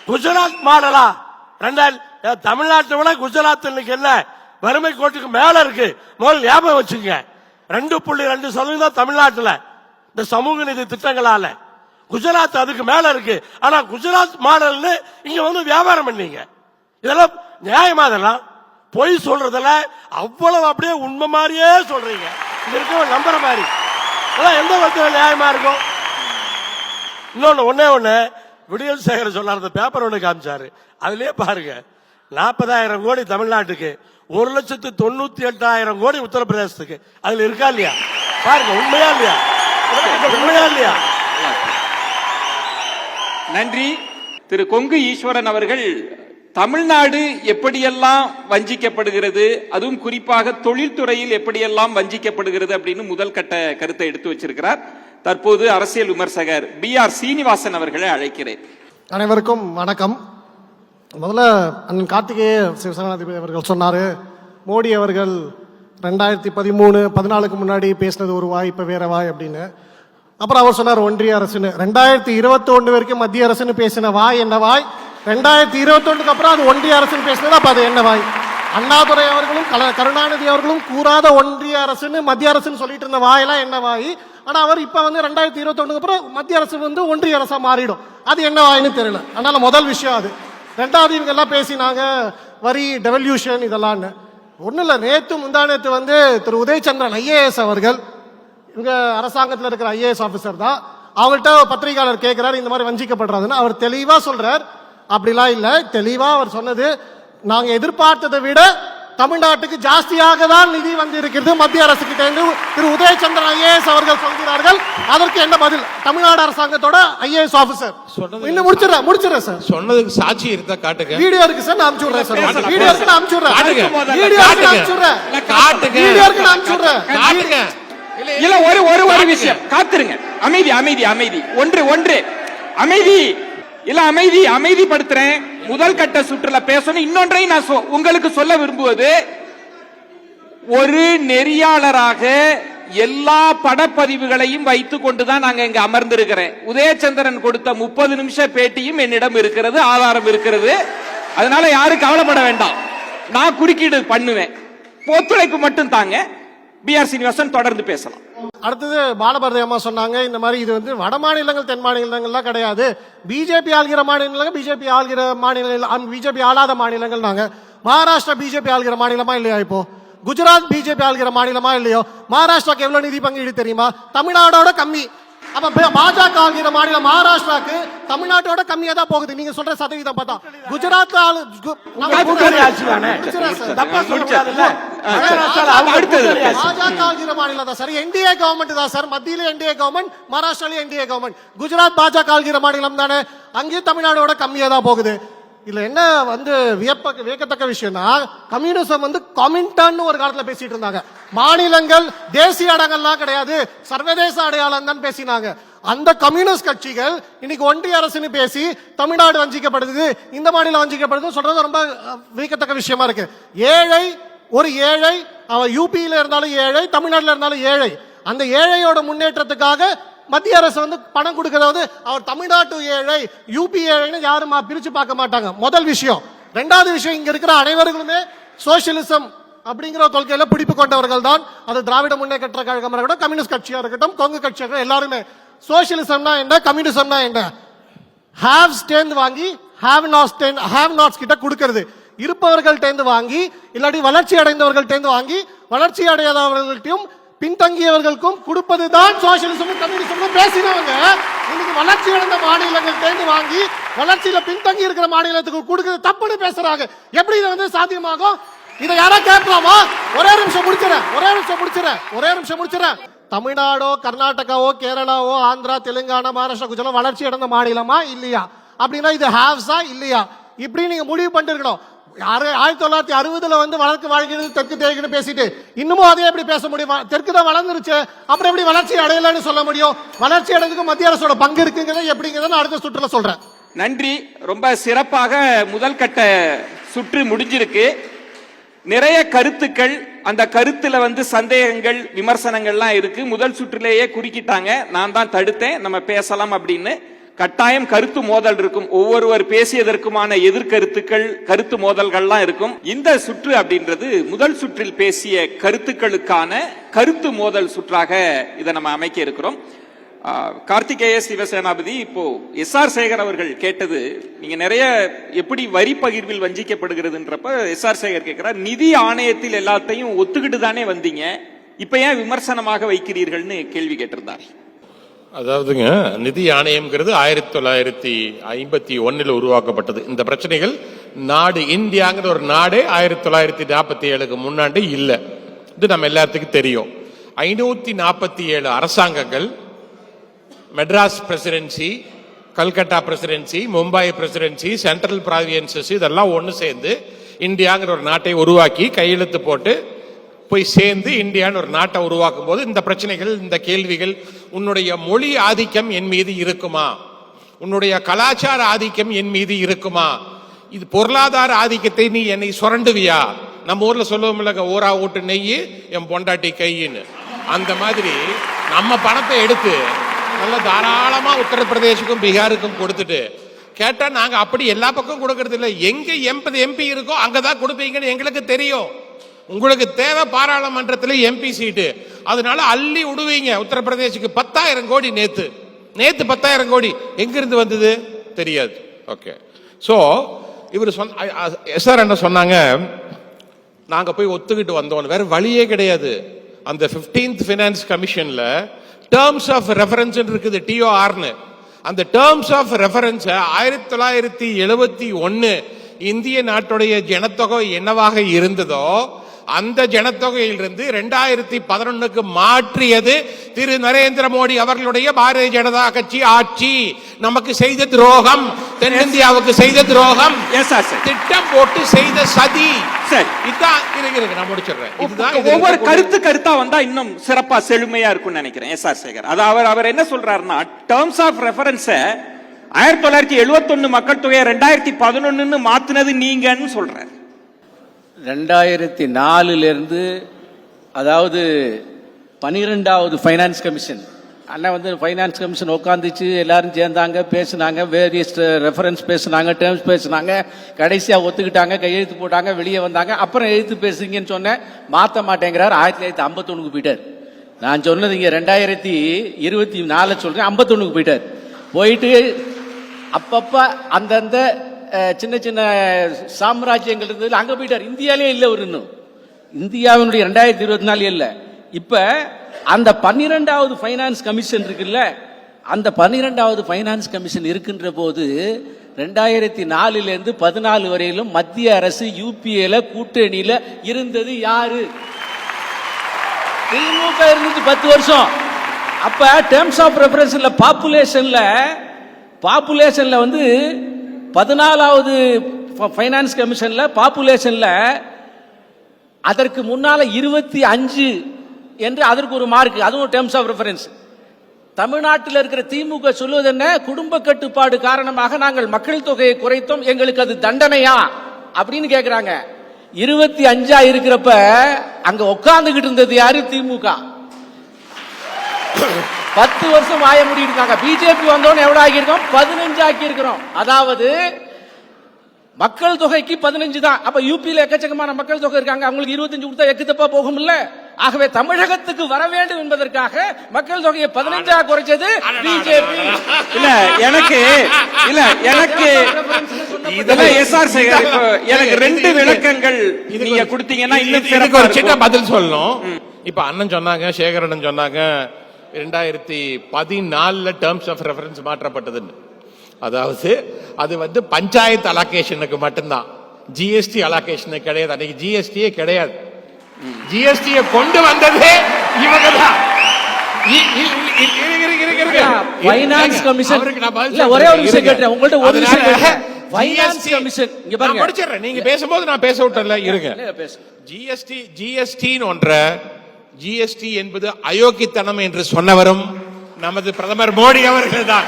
குஜராத் மாடலா? தமிழ்நாட்டை விட குஜராத் இன்னைக்கு என்ன வறுமை கோட்டுக்கு மேல இருக்கு. முதல் ஞாபகம் வச்சுங்க. 2.2% தமிழ்நாட்டில் இந்த சமூக நிதி திட்டங்களால. குஜராத் அதுக்கு மேல இருக்கு. ஆனா குஜராத் மாடல் இங்க வியாபாரம் பண்ணீங்க. இதெல்லாம் நியாயமா? இதெல்லாம் பொய் சொல்றதுல அவ்வளவு அப்படியே உண்மை மாதிரியே சொல்றீங்க. இங்க இருக்க நம்புற மாதிரி எந்த விதத்துல நியாயமா இருக்கும்? ஒண்ணு விடியல் சேகர் சொன்னார், அந்த பேப்பர் ஒண்ணு காமிச்சாரு. அதுலயே பாருங்க, 40,000 கோடி தமிழ்நாட்டுக்கு, 1,98,000 கோடி உத்தரப்பிரதேசத்துக்கு. அதுல இருக்கா இல்லையா? பாருங்க, உண்மையா இல்லையா? உண்மையா இல்லையா? நன்றி. திரு கொங்கு ஈஸ்வரன் அவர்கள் தமிழ்நாடு எப்படியெல்லாம் வஞ்சிக்கப்படுகிறது, அதுவும் குறிப்பாக தொழில்துறையில் எப்படியெல்லாம் வஞ்சிக்கப்படுகிறது அப்படின்னு முதல் கட்ட கருத்தை எடுத்து வச்சிருக்கிறார். தற்போது அரசியல் விமர்சகர் BR சீனிவாசன் அவர்களை அழைக்கிறேன். அனைவருக்கும் வணக்கம். முதல்ல அண்ணன் கார்த்திகேய சிவசேனாதிபதி அவர்கள் சொன்னாரு, மோடி அவர்கள் 2013-14 முன்னாடி பேசினது ஒரு வாய், இப்ப வேற வாய் அப்படின்னு. அப்புறம் அவர் சொன்னார் ஒன்றிய அரசுன்னு. 2021 வரைக்கும் மத்திய அரசுன்னு பேசின வாய் என்ன வாய்? 2021 அப்புறம் அது ஒன்றிய அரசுன்னு பேசினது, அப்ப அது என்ன வாய்? அண்ணாதுரை அவர்களும் கருணாநிதி அவர்களும் கூறாத ஒன்றிய அரசுன்னு மத்திய அரசுன்னு சொல்லிட்டு இருந்த வாயெல்லாம் என்ன வாய்? ஆனா அவர் இப்ப 2021 அப்புறம் மத்திய அரசு ஒன்றிய அரசா மாறிடும். அது என்ன வாயின்னு தெரியல. அதனால முதல் விஷயம் அது. ரெண்டாவது, இவங்க எல்லாம் பேசினாங்க வரி டெவல்யூஷன் இதெல்லாம். ஒன்றும் இல்லை, நேற்று முந்தானத்து திரு உதயச்சந்திரன் IAS அவர்கள், இவங்க அரசாங்கத்தில் இருக்கிற IAS ஆஃபீஸர் தான், அவங்கள்ட்ட பத்திரிகையாளர் கேட்கிறார் இந்த மாதிரி வஞ்சிக்கப்படுறாருன்னு. அவர் தெளிவாக சொல்றார், அப்படிலாம் இல்ல. தெளிவா அவர் சொன்னது, நாங்க எதிர்பார்த்ததை விட தமிழ்நாட்டுக்கு ஜாஸ்தியாக தான் நிதி வந்து இருக்கிறது மத்திய அரசு கிட்ட இருந்து. திரு உதயச்சந்திரன் ஐஏஎஸ் அவர்கள் சொல்கிறார்கள். அதற்கு என்ன பதில்? தமிழ்நாடு அரசாங்கத்தோட ஐஏஎஸ் ஆபீசர் இன்னும் முடிச்சிடுறேன் சார். சொன்னதுக்கு சாட்சி இருந்தா காட்டுங்க. வீடியோ இருக்கு சார், நான் அனுப்பிச்சுடுறேன் சார். வீடியோ இருக்கு, நான் அனுப்பிச்சுடுறேன். இல்ல ஒரு விஷயம், காத்துருங்க. அமைதி அமைதி அமைதி. ஒன்று அமைதி. இல்ல அமைதிப்படுத்துறேன். முதல் கட்ட சுற்றுல பேசணும். இன்னொன்றையும் நான் உங்களுக்கு சொல்ல விரும்புவது, ஒரு நெறியாளராக எல்லா படப்பதிவுகளையும் வைத்துக் கொண்டுதான் நாங்க இங்க அமர்ந்திருக்கிறேன். உதயச்சந்திரன் கொடுத்த 30 நிமிஷ பேட்டியும் என்னிடம் இருக்கிறது, ஆதாரம் இருக்கிறது. அதனால யாரும் கவலைப்பட வேண்டாம். நான் குறுக்கீடு பண்ணுவேன். ஒத்துழைப்பு மட்டும் தாங்க. பிஆர் சீனிவாசன் தொடர்ந்து பேசலாம். அடுத்தது பாலபாரதி அம்மா சொன்னாங்க, இந்த மாதிரி இது வந்து வட மாநிலங்கள் தென் மாநிலங்கள்லாம் கிடையாது, பிஜேபி ஆள்கிற மாநிலங்கள், பிஜேபி ஆள்கிற மாநிலங்கள், பிஜேபி ஆளாத மாநிலங்கள். நாங்க மகாராஷ்டிரா பிஜேபி ஆள்கிற மாநிலமா இல்லையா? இப்போ குஜராத் பிஜேபி ஆள்கிற மாநிலமா இல்லையோ? மகாராஷ்டிராக்கு எவ்வளவு நிதி பங்கீடு தெரியுமா? தமிழ்நாடோட கம்மி. அப்ப பாஜக ஆள்கிற மாநிலம் மகாராஷ்டிராக்கு தமிழ்நாட்டோட கம்மியா தான் போகுது. நீங்க சொல்ற சதவீதம் பார்த்தா குஜராத் பாஜக ஆள்கிற மாநிலம் தான் சார், என்டிஏ கவர்மெண்ட் தான் சார். மத்தியில என்டிஏ கவர்மெண்ட், மகாராஷ்டிரால என்டிஏ கவர்மெண்ட். குஜராத் பாஜக ஆள்கிற மாநிலம் தானே, அங்கேயும் தமிழ்நாடோட கம்மியா தான் போகுது. இதுல என்ன வந்து வியக்கத்தக்க விஷயம்னா, கம்யூனிசம் வந்து காமின்டான்னு ஒரு காலத்துல பேசிட்டு இருந்தாங்க. மாநிலங்கள் தேசிய அடங்கள்லாம் கிடையாது, சர்வதேச அடையாளம் தான் பேசினாங்க. அந்த கம்யூனிஸ்ட் கட்சிகள் இன்னைக்கு ஒன்றிய அரசுன்னு பேசி தமிழ்நாடு வஞ்சிக்கப்படுது, இந்த மாநிலம் வஞ்சிக்கப்படுது சொல்றது ரொம்ப வியக்கத்தக்க விஷயமா இருக்கு. ஒரு ஏழை அவன் யூபியில இருந்தாலும் ஏழை, தமிழ்நாட்டில் இருந்தாலும் ஏழை. அந்த ஏழையோட முன்னேற்றத்துக்காக மத்திய அரசு வந்து பணம் கொடுக்கிறது, அவர் தமிழ்நாட்டு ஏழை யூபி ஏழைன்னு யாரும் பிரிச்சு பார்க்க மாட்டாங்க. முதல் விஷயம். ரெண்டாவது விஷயம், இங்க இருக்கிற அனைவர்களுமே சோசியலிசம் அப்படிங்கிற கொள்கையில பிடிப்பு கொண்டவர்கள் தான். அது திராவிட முன்னேற்ற கழகமாக இருக்கட்டும், கம்யூனிஸ்ட் கட்சியா இருக்கட்டும், கொங்கு கட்சியாக எல்லாருமே. சோசியலிசம்னா என்ன, கம்யூனிசம்னா என்ன? ஹேவ்ஸ் டேந்து வாங்கி ஹேவ் நாட்ஸ் கிட்ட கொடுக்கிறது. இருப்பவர்கள் டேந்து வாங்கி, இல்லாட்டி வளர்ச்சி அடைந்தவர்கள் டேந்து வாங்கி, வளர்ச்சி அடையாதவர்கள்ட்டையும் பின்தங்கியவர்களுக்கும் கொடுப்பதுதான் சோசியலிசம் கம்யூனிசம் பேசினவங்க. இன்னைக்கு வளர்ச்சி அடைந்த மாநிலங்கள் தேர்ந்து வாங்கி வளர்ச்சியில பின்தங்கி இருக்கிற மாநிலத்துக்கு கொடுக்கிறது தப்புன்னு பேசுறாங்க. எப்படி இது வந்து சாத்தியமாகும்? இதை யாரா கேட்கலாமா? ஒரே நிமிஷம் முடிச்சிடறேன். தமிழ்நாடோ, கர்நாடகாவோ, கேரளாவோ, ஆந்திரா, தெலுங்கானா, மகாராஷ்டிரா, குஜராத் வளர்ச்சி அடைந்த மாநிலமா இல்லையா? அப்படின்னா இது ஹேவ்ஸா இல்லையா? இப்படி நீங்க முடிவு பண்ணிருக்கணும். 1960 வந்து வழக்கு வாழ்கிறது தெற்கு தேய்க்குன்னு பேசிட்டு இன்னமும் அதே எப்படி பேச முடியும்? தெற்கு தான் வளர்ந்துருச்சு, அப்புறம் எப்படி வளர்ச்சி அடையலன்னு சொல்ல முடியும்? வளர்ச்சி அடைறதுக்கு மத்திய அரசோட பங்கு இருக்குங்கிறத எப்படிங்கிறத அடுத்த சுற்றுல சொல்றேன். நன்றி. ரொம்ப சிறப்பாக முதல் கட்ட சுற்று முடிஞ்சிருக்கு. நிறைய கருத்துக்கள், அந்த கருத்துல வந்து சந்தேகங்கள், விமர்சனங்கள்லாம் இருக்கு. முதல் சுற்றிலேயே குறுக்கிட்டாங்க, நான் தான் தடுத்தேன், நம்ம பேசலாம் அப்படின்னு. கட்டாயம் கருத்து மோதல் இருக்கும். ஒவ்வொருவர் பேசியதற்குமான எதிர்கருத்துக்கள், கருத்து மோதல்கள்லாம் இருக்கும். இந்த சுற்று அப்படின்றது முதல் சுற்றில் பேசிய கருத்துக்களுக்கான கருத்து மோதல் சுற்றாக இதை நம்ம அமைக்க இருக்கிறோம். கார்த்திகேய சிவசேனாபதி, இப்போ எஸ்ஆர் சேகர் அவர்கள் கேட்டது, நீங்க நிறைய எப்படி வரி பகிர்வில் வஞ்சிக்கப்படுகிறதுன்றப்ப எஸ்ஆர் சேகர் கேட்கிறார், நிதி ஆணையத்தில் எல்லாத்தையும் ஒத்துக்கிட்டு தானே வந்தீங்க, இப்ப ஏன் விமர்சனமாக வைக்கிறீர்கள்னு கேள்வி கேட்டிருந்தார். அதாவதுங்க, நிதி ஆணையம்ங்கிறது 1951 உருவாக்கப்பட்டது. இந்த பிரச்சனைகள் நாடு இந்தியாங்கிற ஒரு நாடே 1947க்கு முன்னாடி இல்ல. இது நம்ம எல்லாத்துக்கும் தெரியும். 547 அரசாங்கங்கள், Madras presidency, Calcutta presidency, Mumbai presidency, central provinces இதெல்லாம் ஒன்னு சேர்ந்து இந்தியாங்கிற ஒரு நாட்டை உருவாக்கி கையெழுத்து போட்டு போய் சேர்ந்து இந்தியான்னு ஒரு நாட்டை உருவாக்கும் போது இந்த பிரச்சனைகள், இந்த கேள்விகள், உன்னுடைய மொழி ஆதிக்கம் என் மீது இருக்குமா, உன்னுடைய கலாச்சார ஆதிக்கம் என் மீது இருக்குமா, இது பொருளாதார ஆதிக்கத்தை நீ என்னை சுரண்டுவியா, நம்ம ஊர்ல சொல்லுவோம் இல்ல, ஓரா ஓட்டு நெய் என் பொண்டாட்டி கையின்னு, அந்த மாதிரி நம்ம பணத்தை எடுத்து நல்ல தாராளமா உத்தரப்பிரதேசுக்கும் பீகாருக்கும் கொடுத்துட்டு கேட்டா நாங்க அப்படி எல்லா பக்கம் கொடுக்கறது இல்லை, எங்க 80 MP இருக்கோ அங்கதான் கொடுப்பீங்கன்னு எங்களுக்கு தெரியும். உங்களுக்கு தேவை பாராளுமன்றத்தில் எம்பி சீட்டு, அதனால அள்ளி விடுவீங்க. உத்தரப்பிரதேசுக்கு 10,000 கோடி நேத்து 10,000 கோடி எங்கிருந்து வந்தது தெரியாது. ஓகே, சோ இவர் எஸ்ஆர் என்ன சொன்னாங்க, நாங்க போய் ஒத்துக்கிட்டு வந்தோம், வேற வழியே கிடையாது. அந்த 15th ஃபைனான்ஸ் கமிஷன்ல டேர்ம்ஸ் ஆஃப் ரெஃபரன்ஸ் இருக்குது, TORனு. அந்த டேர்ம்ஸ் ஆஃப் ரெஃபரன்ஸ் 1971 இந்திய நாட்டுடைய ஜனத்தொகை என்னவாக இருந்ததோ அந்த ஜனத்தொகையிலிருந்து 2011க்கு மாற்றியது திரு நரேந்திர மோடி அவர்களுடைய பாரதிய ஜனதா கட்சி ஆட்சி. நமக்கு செய்த துரோகம், தென்னிந்தியாவுக்கு செய்த துரோகம், திட்டம் போட்டு செய்த சதி. சரி, இதான் நான் முடிச்சிடுறேன். இதுதான் ஒவ்வொரு கருத்தா வந்தா இன்னும் சிறப்பா செழுமையா இருக்கும்னு நினைக்கிறேன். எஸ்.ஆர். சேகர் அது அவர் என்ன சொல்றாருன்னா, டேர்ம்ஸ் ஆஃப் ரெஃபரன்ஸ் 1971 மக்கள் தொகையை 2011 மாத்தினது நீங்கன்னு சொல்றாரு. 2004 அதாவது 12வது ஃபைனான்ஸ் கமிஷன் அண்ணா வந்து ஃபைனான்ஸ் கமிஷன் உட்காந்துச்சு, எல்லாரும் சேர்ந்தாங்க, பேசினாங்க, வேரியஸ் ரெஃபரன்ஸ் பேசினாங்க, டேர்ம்ஸ் பேசினாங்க, கடைசியா ஒத்துக்கிட்டாங்க, கையெழுத்து போட்டாங்க, வெளியே வந்தாங்க. அப்புறம் எழுத்து பேசுங்கன்னு சொன்னேன், மாற்ற மாட்டேங்கிறார். 1951 போயிட்டார். நான் சொன்னது இங்க 2024 சொல்றேன், 51 போயிட்டார். போயிட்டு அப்பப்ப அந்தந்த சின்ன சின்ன சாம்ராஜ்யங்கள் இருந்தது அங்க போயிட்டார். இந்தியாலே இல்ல ஒரு இன்னும் இந்தியாவினுடைய 2024 இல்ல. இப்ப அந்த 12வது ஃபைனான்ஸ் கமிஷன் இருக்குல்ல, அந்த 12வது ஃபைனான்ஸ் கமிஷன் இருக்கின்ற போது 2004 14 வரையிலும் மத்திய அரசு யூபிஏல கூட்டணியில இருந்தது யாரு? திமுக இருந்துச்சு 10 வருஷம். அப்ப டேர்ம்ஸ் ஆஃப் ரெஃபரன்ஸ்ல பாப்புலேஷன்ல வந்து 14வது ஃபைனான்ஸ் கமிஷன்ல பாப்புலேஷன்ல அதற்கு முன்னால 25 என்று அதற்கு ஒரு மார்க், அதுவும் டேர்ம்ஸ் ஆஃப் ரெஃபரன்ஸ். தமிழ்நாட்டில் இருக்கிற திமுக சொல்வது என்ன? குடும்ப கட்டுப்பாடு காரணமாக நாங்கள் மக்கள் தொகையை குறைத்தோம், எங்களுக்கு அது தண்டனையா அப்படின்னு கேக்குறாங்க. 25 இருக்கிறப்ப அங்க உட்கார்ந்துகிட்டு இருந்தது யாரு? திமுக. 10 வருஷம் வாய மூடி இருக்காங்க. பிஜேபி வந்தோன்னு எவ்வளவு ஆகியிருக்கோம்? 15 ஆக்கி இருக்கிறோம். அதாவது மக்கள் தொகைக்கு 15 தான். அப்ப யூபியில எக்கச்சக்கமான மக்கள் தொகை இருக்காங்க, அவங்களுக்கு 25 கொடுத்தா எக்குத்தப்பா போகும் இல்ல. ஆகவே தமிழகத்துக்கு வர வேண்டும் என்பதற்காக மக்கள் தொகையை 15 குறைச்சது பிஜேபி. எனக்கு இதெல்லாம் எஸ்.ஆர். சேகர் எனக்கு 2 விளக்கங்கள் நீங்க கொடுத்தீங்கன்னா இன்னும் சிறப்பா ஒரு சின்ன பதில் சொல்லணும். இப்ப அண்ணன் சொன்னாங்க, சேகரன் சொன்னாங்க 2014 டேர்ம்ஸ் ஆஃப் ரெஃபரன்ஸ் மாற்றப்பட்டதுன்னு. அதாவது அது வந்து பஞ்சாயத்து அலோகேஷனுக்கு மட்டும்தான், ஜிஎஸ்டி அலோகேஷன் கிடையாது. அன்னைக்கு ஜிஎஸ்டியே கிடையாது. ஜிஎஸ்டியை கொண்டு வந்ததே இவங்க தான். ஃபைனான்ஸ் கமிஷன் ஒரே ஒரு விஷயம் கேட்டேன் உங்கள்ட்ட. ஒரு விஷயம், ஃபைனான்ஸ் கமிஷன் இங்க பாருங்க, முடிச்சிடுறேன். நீங்க பேசும்போது நான் பேச விட்டல, இருங்க. ஜிஎஸ்டி ஒன்ற ஜிஎஸ்டி என்பது அயோக்கியத்தனம் என்று சொன்னவரும் நமது பிரதமர் மோடி அவர்கள் தான்.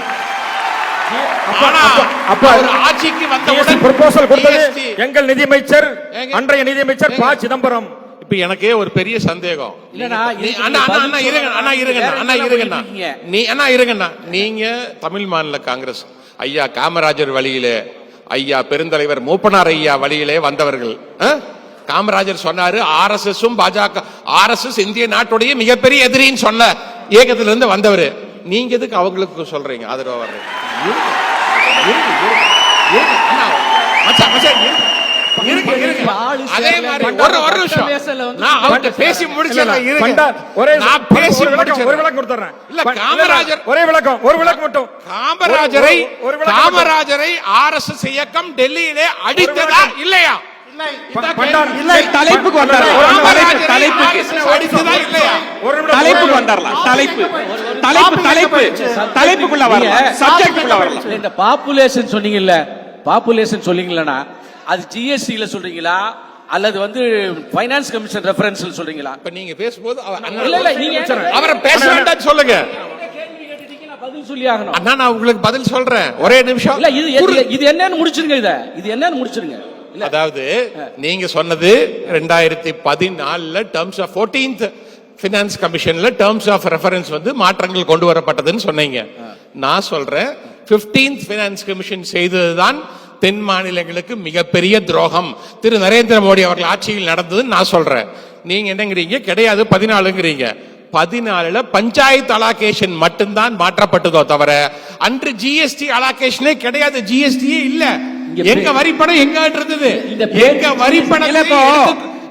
ஆட்சிக்கு வந்தவுடன் ப்ரொபோசல் கொடுத்தது எங்கள் நிதியமைச்சர், அன்றைய நிதியமைச்சர் ப. சிதம்பரம். இப்ப எனக்கே ஒரு பெரிய சந்தேகம். நீங்க தமிழ் மாநில காங்கிரஸ் ஐயா காமராஜர் வழியிலே, ஐயா பெருந்தலைவர் மூப்பனார் ஐயா வழியிலே வந்தவர்கள். காமராஜர் சொன்னாரு RSS பாஜக, RSS இந்திய நாட்டுடைய மிகப்பெரிய எதிரின்னு சொன்ன இயக்கத்திலிருந்து வந்தவர். நீங்க எதுக்கு அவங்களுக்கு சொல்றீங்க ஆதரவா வர்றீங்க? அதே மாதிரி ஒரு நிமிஷம் நான் அவர்கிட்ட பேசி முடிச்சிடறேன். ஒரு விளக்கம் கொடுத்துறேன். இல்ல காமராஜர் ஒரு விளக்கம் மட்டும். காமராஜரை RSS இயக்கம் டெல்லியிலே அடித்ததா இல்லையா? தலைப்புக்கு தலைப்புக்குள்ள வரலாம், சப்ஜெக்ட்டுக்குள்ள வரலாம். இந்த பாப்புலேஷன் சொன்னீங்கல்ல, பாப்புலேஷன் சொன்னீங்களா, அது ஜிஎஸ்டில சொல்றீங்களா அல்லது வந்து ஃபைனான்ஸ் கமிஷன் ரெஃபரன்ஸ்ல சொல்றீங்களா? இப்ப நீங்க பேசும்போது நீங்க அவரை பேச வேண்டாம் சொல்லுங்க. பதில் சொல்லி ஆகணும். அண்ணா நான் உங்களுக்கு பதில் சொல்றேன், ஒரே நிமிஷம். இல்ல இது என்னன்னு முடிச்சிருங்க. இது என்னன்னு முடிச்சிருங்க. அதாவது நீங்க சொன்னது 2014 டேர்ம்ஸ் ஆஃப் 14th ஃபைனான்ஸ் கமிஷன்ல டேர்ம்ஸ் ஆஃப் ரெஃபரன்ஸ் வந்து மாற்றங்கள் கொண்டு வரப்பட்டதுன்னு சொன்னீங்க. நான் சொல்றேன் 15th ஃபைனான்ஸ் கமிஷன் செய்ததுதான் தென் மாநிலங்களுக்கு மிகப்பெரிய துரோகம் திரு நரேந்திர மோடி அவர்கள் ஆட்சியில் நடந்ததுன்னு நான் சொல்றேன். நீங்க என்னங்கிறீங்க? கிடையாது 14ங்கிறீங்க. 14 பஞ்சாயத்து அலோகேஷன் மட்டும்தான் மாற்றப்பட்டதோ தவிர அன்று ஜிஎஸ்டி அலோகேஷனே கிடையாது. ஜிஎஸ்டியே இல்ல. எங்க வரிப்பணம் எங்க இருந்தது? எங்க வரிப்பணம்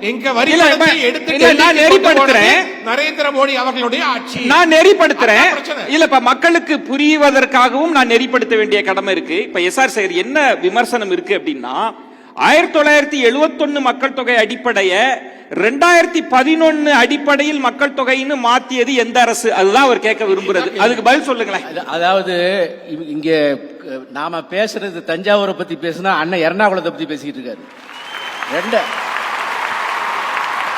எங்க வரி இல்ல, பணத்தை இல்ல, எடுத்து இல்ல, நான் டெல்லிக்கு கொண்டு நெறிப்படுத்துறேன். போனது நரேந்திர மோடி அவர்களுடைய ஆட்சி. நான் நெறிப்படுத்துறேன். அதான் பிரச்சனை. இல்ல இப்ப மக்களுக்கு புரிவதற்காகவும் நான் நெறிப்படுத்த வேண்டிய கடமை இருக்கு. இப்ப எஸ்ஆர் சேகர் என்ன விமர்சனம் இருக்கு அப்படின்னா 1971 மக்கள் தொகை அடிப்படைய 2011 அடிப்படையில் மக்கள் தொகைன்னு மாத்தியது எந்த அரசு? அதுதான் அவர் கேட்க விரும்புறது. அதுக்கு பதில் சொல்லுங்களேன். அதாவது இங்க நாம பேசுறது தஞ்சாவூரை பத்தி பேசினா அண்ணன் எர்ணாகுளத்தை பத்தி பேசிக்கிட்டு இருக்காரு. ரெண்டு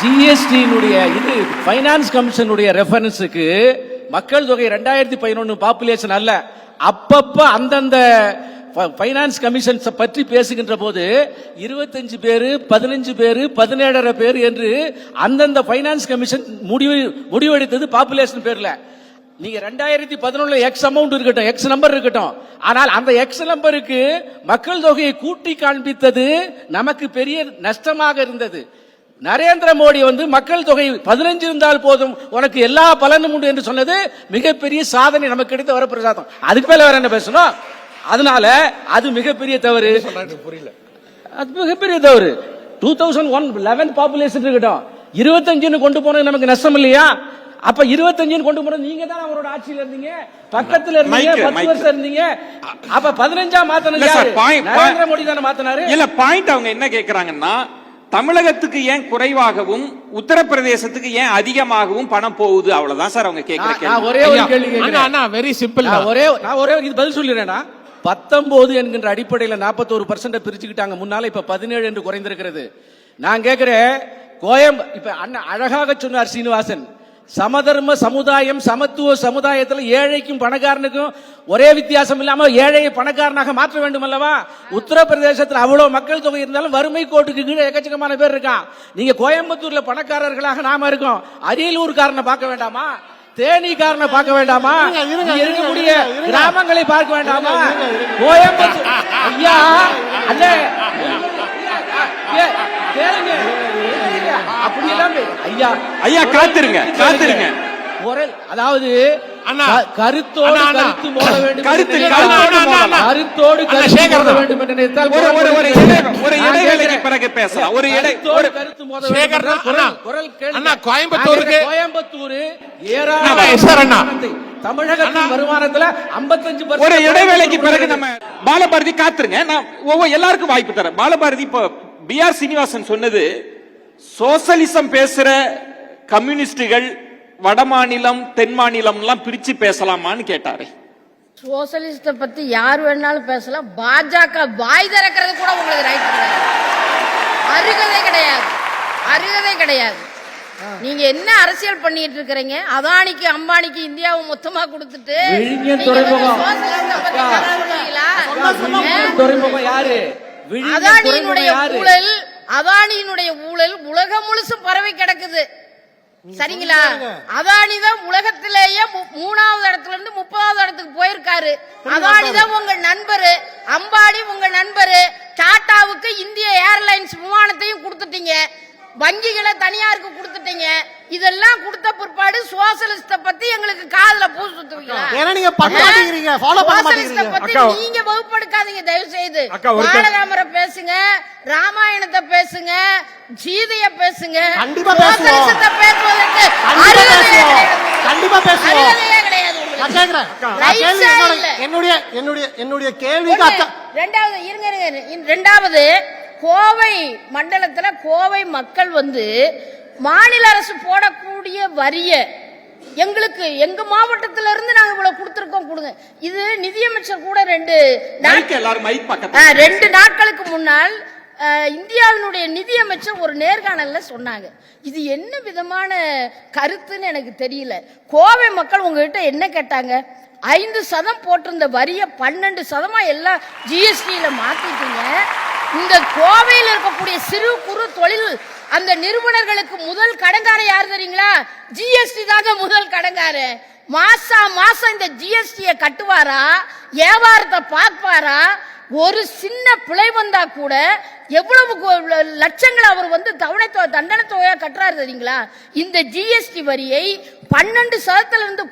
ஜிஎஸ்டியினுடைய இது பைனான்ஸ் கமிஷனுடைய ரெஃபரன்ஸுக்கு மக்கள் தொகை 2011 பாப்புலேஷன் அல்ல. அப்பப்ப அந்தந்த பைனான்ஸ் கமிஷன் பற்றி பேசுகின்ற போது 25 பேரு 15 பேரு 17 பேர் என்று அந்தந்த பைனான்ஸ் கமிஷன் முடிவெடுத்தது பாப்புலேஷன் பேர்ல. நீங்க 2011 எக்ஸ் அமௌண்ட் இருக்கட்டும், எக்ஸ் நம்பர் இருக்கட்டும், ஆனால் அந்த எக்ஸ் நம்பருக்கு மக்கள் தொகையை கூட்டி காண்பித்தது நமக்கு பெரிய நஷ்டமாக இருந்தது. நரேந்திர மோடி மக்கள் தொகை 15 இருந்தால் போதும் உனக்கு எல்லா பலனும் உண்டு என்று சொன்னது மிகப்பெரிய சாதனை, நமக்கு கிடைத்த வரப்பிரசாதம். அதுக்கு மேல வேற என்ன பேசணும்? அதனால அது மிகப்பெரிய தவறு. புரியல. அது மிகப்பெரிய தவறு. 2011 பாப்புலேஷன் இருக்கட்டும், 25 கொண்டு போனது நமக்கு நஷ்டம் இல்லையா? அப்ப 25 கொண்டு போனது நீங்க தான் அவரோட ஆட்சியில இருந்தீங்க, பக்கத்துல இருந்தீங்க, 10 வருஷம் இருந்தீங்க. அப்ப 15 மாத்தனது யாரு? நரேந்திர மோடி தான மாத்தினாரு. இல்ல பாயிண்ட் அவங்க என்ன கேக்குறாங்கன்னா, தமிழகத்துக்கு ஏன் குறைவாகவும் உத்தரப்பிரதேசத்துக்கு ஏன் அதிகமாகவும் பணம் போகுது, அவ்வளவுதான் சார் அவங்க கேக்குற கேள்வி. ஒரே ஒரு கேள்வி கேக்குறேன். Very simple. நான் ஒரே இது பதில் சொல்லிடுறேனா? 19 என்கின்ற அடிப்படையில் 41% பிரிச்சுக்கிட்டாங்க. முன்னால இப்ப 17 என்று குறைந்திருக்கிறது. நான் கேட்கிறேன், இப்ப அண்ணன் அழகாக சொன்னார் சீனிவாசன், சமதர்ம சமுதாயம், சமத்துவ சமுதாயத்தில் ஏழைக்கும் பணக்காரனுக்கும் ஒரே வித்தியாசம் இல்லாம ஏழையை பணக்காரனாக மாற்ற வேண்டும் அல்லவா? உத்தரப்பிரதேசத்தில் அவ்வளவு மக்கள் தொகை இருந்தாலும் வறுமை கோட்டுக்கு கீழே எக்கச்சக்கமான பேர் இருக்கான். நீங்க கோயம்புத்தூர்ல பணக்காரர்களாக நாம இருக்கோம், அரியலூர் காரனை பார்க்க வேண்டாமா? தேனிக்காரனை பார்க்க வேண்டாமா? இருக்கக்கூடிய கிராமங்களை பார்க்க வேண்டாமா? கோயம்புத்தூர் ஐயா அல்ல அப்படி எல்லாம் ஐயா ஐயா காத்திருங்க. அதாவது கருத்தோடு கருத்து மோத வேண்டும், கருத்தோடு கருத்து வேண்டும் என்று நினைத்தால் ஒரு இடைவேளைக்கு பிறகு பேசலாம். ஒரு கருத்து மோத வேண்டும். கோயம்புத்தூர் தமிழகத்தின் வருமானத்துல 55% ஒரு இடைவேளைக்கு பிறகு நம்ம பாலபாரதி காத்துருங்க. நான் எல்லாருக்கும் வாய்ப்பு தரேன். பாலபாரதி இப்ப பி.ஆர். சீனிவாசன் சொன்னது, சோசலிசம் பேசுற கம்யூனிஸ்டுகள் வட மாநிலம் தென் மாநிலம் எல்லாம் பிரிச்சு பேசலாமான்னு கேட்டாரு. சோசலிஸ்ட பத்தி யார் வேணாலும் பேசலாம், பாஜக வாய் திறக்கிறது கூட உங்களுக்கு ரைட் கிடையாது, அருகதை கிடையாது. நீங்க என்ன அரசியல் பண்ணிட்டு இருக்கிறீங்க? அதானிக்கு அம்பானிக்கு இந்தியாவை மொத்தமா கொடுத்துட்டு அதானியினுடைய ஊழல் உலகம் முழுசும் பரவி கிடக்குது. சரிங்களா? அதானி தான் உலகத்திலேயே 3வது இடத்துல இருந்து 30வது இடத்துக்கு போயிருக்காரு. அதானி தான் உங்க நண்பரு, அம்பானி உங்க நண்பரு. டாடாவுக்கு இந்திய ஏர்லைன்ஸ் விமானத்தையும் கொடுத்துட்டீங்க, வங்கிகளை தனியாருக்கு கொடுத்துட்டீங்க. இதெல்லாம் கொடுத்த பிற்பாடு சோசலிஸ்ட பத்தி எங்களுக்கு காதுல பூ சுத்துவீங்களா? நீங்க வகுப்படுக்காதீங்க தயவு செய்து. பாலராமரை பேசுங்க, ராமாயணத்தை பேசுங்க, சீதைய பேசுங்க. சோசலிசத்தை பேசுவதற்கு அருகதையே கிடையாது. என்னுடைய கேள்விக்கு ரெண்டாவது, கோவை மண்டலத்துல கோவை மக்கள் மாநில அரசு போடக்கூடிய வரிய எங்களுக்கு எங்க மாவட்டத்தில இருந்து நாங்க இவ்வளவு கொடுத்திருக்கோம், கொடுங்க. இது நிதியமைச்சர் கூட 2 நாட்களுக்கு முன்னால் இந்தியாவினுடைய நிதியமைச்சர் ஒரு நேர்காணல்ல சொன்னாங்க. இது என்ன விதமான கருத்துன்னு எனக்கு தெரியல. கோவை மக்கள் உங்ககிட்ட என்ன கேட்டாங்க? 5% போட்டிருந்த வரிய 12% எல்லாம் ஜிஎஸ்டியில மாத்திட்டீங்க. இந்த கோவையில் இருக்கக்கூடிய சிறு குறு தொழில் அந்த நிறுவனர்களுக்கு முதல் கடன்கார யார் தெரியுங்களா? ஜிஎஸ்டி தாங்க முதல் கடன்கார. மாசம் இந்த ஜிஎஸ்டியை கட்டுவாரா? வியாபாரத்தை பார்ப்பாரா? ஒரு சின்ன பிழை வந்தா கூட எவ்வளவு லட்சங்கள் அவர் தண்டனை தொகையா கட்டுறாரு தெரியுங்களா? இந்த ஜிஎஸ்டி வரியை 12%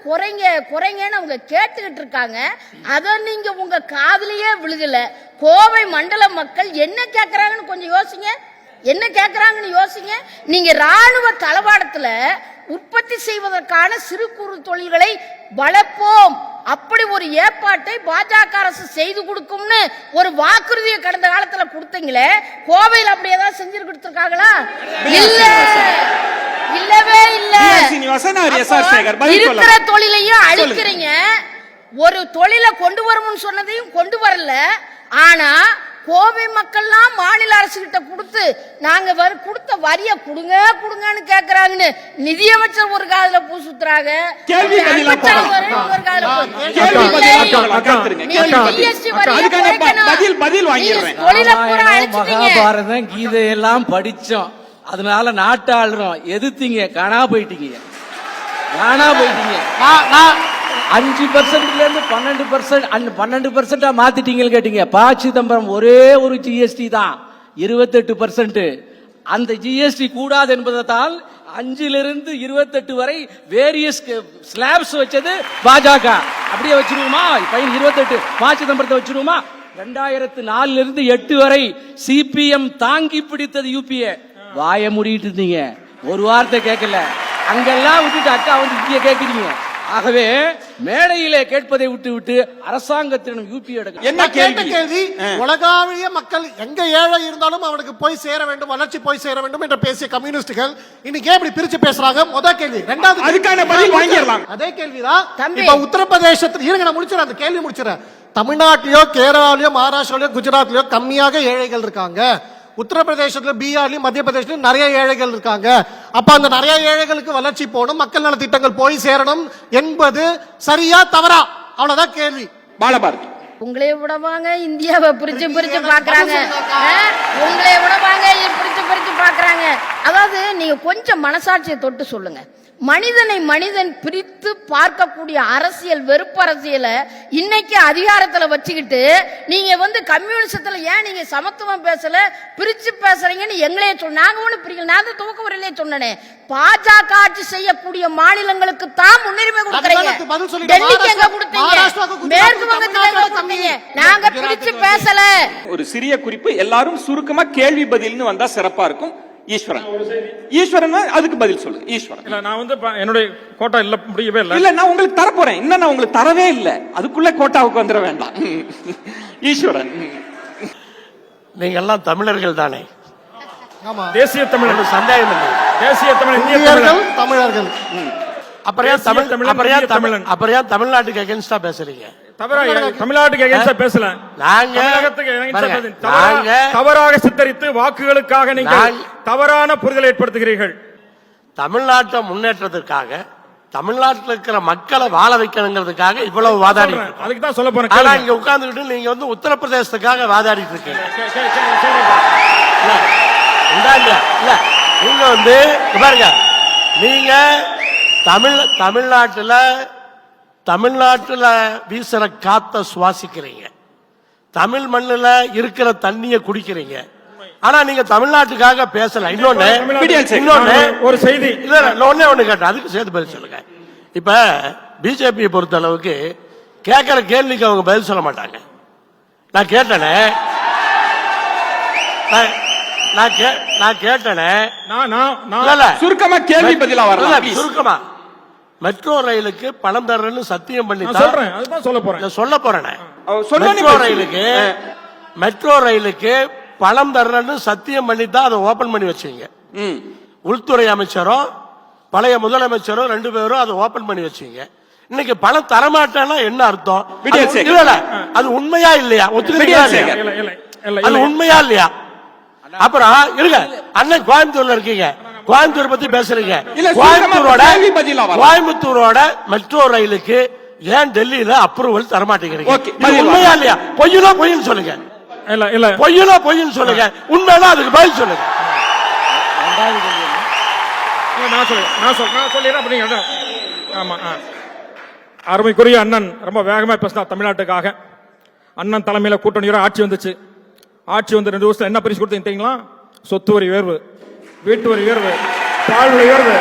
குறைங்கன்னு அவங்க கேட்டுக்கிட்டு இருக்காங்க. அத நீங்க உங்க காதுலயே விழுகல. கோவை மண்டல மக்கள் என்ன கேட்கறாங்கன்னு கொஞ்சம் யோசிங்க. என்ன கேக்குறாங்கன்னு யோசிங்க. நீங்க ராணுவ தளவாடத்துல உற்பத்தி செய்வதற்கான சிறு குறு தொழில்களை வளர்ப்போம், அப்படி ஒரு ஏற்பாட்டை பாஜக அரசு செய்து கொடுக்கும்னு ஒரு வாக்குறுதியை கடந்த காலத்துல கொடுத்தீங்களே, கோவையில் அப்படி ஏதாவது செஞ்சு கொடுத்திருக்காங்களா? இல்ல, இல்லவே இல்ல. இருக்கிற தொழிலையும் அழிக்கிறீங்க. ஒரு தொழிலை கொண்டு வரணும்னு சொன்னதையும் கொண்டு வரல. ஆனா கோவை மக்கள்லாம் மாநில அரசு கிட்ட கொடுத்து நாங்க கொடுத்த வரிய கொடுங்க கொடுங்கன்னு கேக்குறாங்கன்னு நிதியமைச்சர் ஒரு காதுல பூ சுத்துறாங்க. மகாபாரதம் கீதையெல்லாம் படிச்சோம், அதனால நாட்டை ஆளுறோம். எதிர்த்தீங்க, காணா போயிட்டீங்க. 5%ல இருந்து 12% மாத்திட்டீங்கன்னு கேட்டீங்க. ப. சிதம்பரம் ஒரே ஒரு ஜிஎஸ்டி தான் 28%. அந்த ஜிஎஸ்டி கூடாது என்பதால் 5லிருந்து 28 வரை வேரியஸ் ஸ்லாப்ஸ் வச்சது பாஜக. அப்படியே வச்சிருவோமா? 28 ப. சிதம்பரத்தை வச்சிருவோமா? 2004லிருந்து 8 வரை சிபிஎம் தாங்கி பிடித்தது யூபிஏ. வாய மூடிட்டு இருந்தீங்க, ஒரு வார்த்தை கேட்கல. அங்கெல்லாம் விட்டுட்டு அக்கா வந்து இங்க கேட்கிறீங்க. ஆகவே மேடையிலே கேட்பதை விட்டு விட்டு அரசாங்கத்திடம் யூபி என்ன கேள்வி? உலகாவிய மக்கள் எங்க ஏழை இருந்தாலும் அவனுக்கு போய் சேர வேண்டும், வளர்ச்சி போய் சேர வேண்டும் என்று பேசிய கம்யூனிஸ்டுகள் இன்னைக்கு இப்படி பிரிச்சு பேசுறாங்க. முதல் கேள்வி. ரெண்டாவது அதுக்கான பதில் வாங்கிடலாம். அதே கேள்விதான் இப்ப உத்தரப்பிரதேசத்தில். இருங்க, நான் முடிச்சிடறேன், அந்த கேள்வி முடிச்சிடறேன். தமிழ்நாட்டிலயோ கேரளாலயோ மகாராஷ்டிராலயோ குஜராத்லயோ கம்மியாக ஏழைகள் இருக்காங்க. உத்தரப்பிரதேசத்துல, பீகார்லயும், மத்திய பிரதேசத்திலும் நிறைய ஏழைகள் இருக்காங்க. அப்ப அந்த நிறைய ஏழைகளுக்கு வளர்ச்சி போகணும், மக்கள் நல திட்டங்கள் போய் சேரணும் என்பது சரியா தவறா? அவ்வளவுதான் கேள்வி. பாலபாரதி, உங்களே விடவாங்க இந்தியாவை பிரிச்சு பிரிச்சு பாக்குறாங்க. உங்களே விடவாங்க பிரிச்சு பிரிச்சு பாக்குறாங்க. அதாவது நீங்க கொஞ்சம் மனசாட்சியை தொட்டு சொல்லுங்க. மனிதனை மனிதன் பிரித்து பார்க்கக்கூடிய அரசியல், வெறுப்பு அரசியலை இன்னைக்கு அதிகாரத்துல வச்சுக்கிட்டு நீங்க கம்யூனிசத்துல ஏன் நீங்க சமத்துவம் பேசல, பிரிச்சு பேசுறீங்கன்னு எங்களே நாங்க ஒண்ணு பிரிக்கல. நான் தான் துவக்க வரையிலே சொன்னேன், பாஜக ஆட்சி செய்யக்கூடிய மாநிலங்களுக்கு தான் முன்னுரிமை கொடுக்கறீங்க. டெல்லிக்கு எங்க கொடுத்தீங்க? மேற்கு வங்கத்துல எங்க கொடுத்தீங்க? நாங்க பிரிச்சு பேசல. ஒரு சிறிய குறிப்பு, எல்லாரும் சுருக்கமா கேள்வி பதில்னு வந்தா சிறப்பா இருக்கும். ஈஸ்வரன் அதுக்கு பதில் சொல்லுங்க. ஈஸ்வரன், நான் என்னுடைய கோட்டா இல்ல, முடியவே இல்ல. இல்ல, நான் உங்களுக்கு தரப்போறேன். இன்னும் நான் உங்களுக்கு தரவே இல்ல, அதுக்குள்ள கோட்டாவுக்கு வந்துட வேண்டாம். ஈஸ்வரன், நீங்க எல்லாம் தமிழர்கள் தானே? தேசிய தமிழர், சந்தேகம் இல்லை. தேசிய தமிழ், தமிழர்கள். அப்புறம் ஏன் தமிழ்நாட்டுக்கு அகேன்ஸ்டா பேசுறீங்க? தமிழ்நாட்டுக்கு எகென்ஸ்டா பேசல. தவறாக சித்தரித்து வாக்குகளுக்காக நீங்கள் தவறான புரிதலை ஏற்படுத்துகிறீர்கள். தமிழ்நாட்டை முன்னேற்றத்திற்காக, தமிழ்நாட்டில் இருக்கிற மக்களை வாழ வைக்கணுங்கிறதுக்காக இவ்வளவு வாதாடி. அதுக்கு தான் சொல்ல போறேன். ஆனா இங்க உட்கார்ந்துட்டு நீங்க உத்தரப்பிரதேசத்துக்காக வாதாடிட்டு இருக்கீங்க. இல்ல, நீங்க பாருங்க, நீங்க தமிழ்நாட்டுல வீசுற காத்த சுவாசிக்கிறீங்க, தமிழ் மண்ணுல இருக்கிற தண்ணிய குடிக்கிறீங்க. ஆனா நீங்க தமிழ்நாட்டுக்காக பேசல. இன்னொன்னு ஒரு செய்தி ஒண்ணு கேட்டேன், அதுக்கு சேர்த்து பதில் சொல்லுங்க. இப்ப பிஜேபியை பொறுத்த அளவுக்கு கேட்கிற கேள்விக்கு அவங்க பதில் சொல்ல மாட்டாங்க. நான் கேட்டேனே சுருக்கமா கேள்வி பதிலா வரலாம். சுருக்கமா, மெட்ரோ ரயிலுக்கு பணம் தர்றேன்னு சத்தியம் பண்ணி சொல்ல போறேன். மெட்ரோ ரயிலுக்கு பணம் தர்றேன்னு சத்தியம் பண்ணி தான் அதை ஓபன் பண்ணி வச்சீங்க. உள்துறை அமைச்சரும் பழைய முதலமைச்சரும் 2 பேரும் அதை ஓபன் பண்ணி வச்சீங்க. இன்னைக்கு பணம் தரமாட்டேன்னா என்ன அர்த்தம்? அது உண்மையா இல்லையா? அது உண்மையா இல்லையா? அப்புறம் இருங்க, அண்ணன் கோயம்புத்தூர்ல இருக்கீங்க, கோயம்புத்தூர் பத்தி பேசுறீங்க. கோயம்புத்தூரோட மெட்ரோ ரயிலுக்கு ஏன் டெல்லியில அப்ரூவல் தரமாட்டேங்கிறீங்க? உண்மையா இல்லையா? பொய்ன்னு சொல்லுங்க. பொய்ன்னு சொல்லுங்க. உண்மைதான், அதுக்கு பதில் சொல்லுங்க. அருமைக்குரிய அண்ணன் ரொம்ப வேகமா பேசினா தமிழ்நாட்டுக்காக. அண்ணன் தலைமையில கூட்டணியோட ஆட்சி வந்துச்சு. ஆட்சி வந்து 2 வருஷத்துல என்ன பரிசு கொடுத்தீங்களா? சொத்து வரி உயர்வு, வீட்டு வரி உயர்வு, பால் விலை உயர்வு,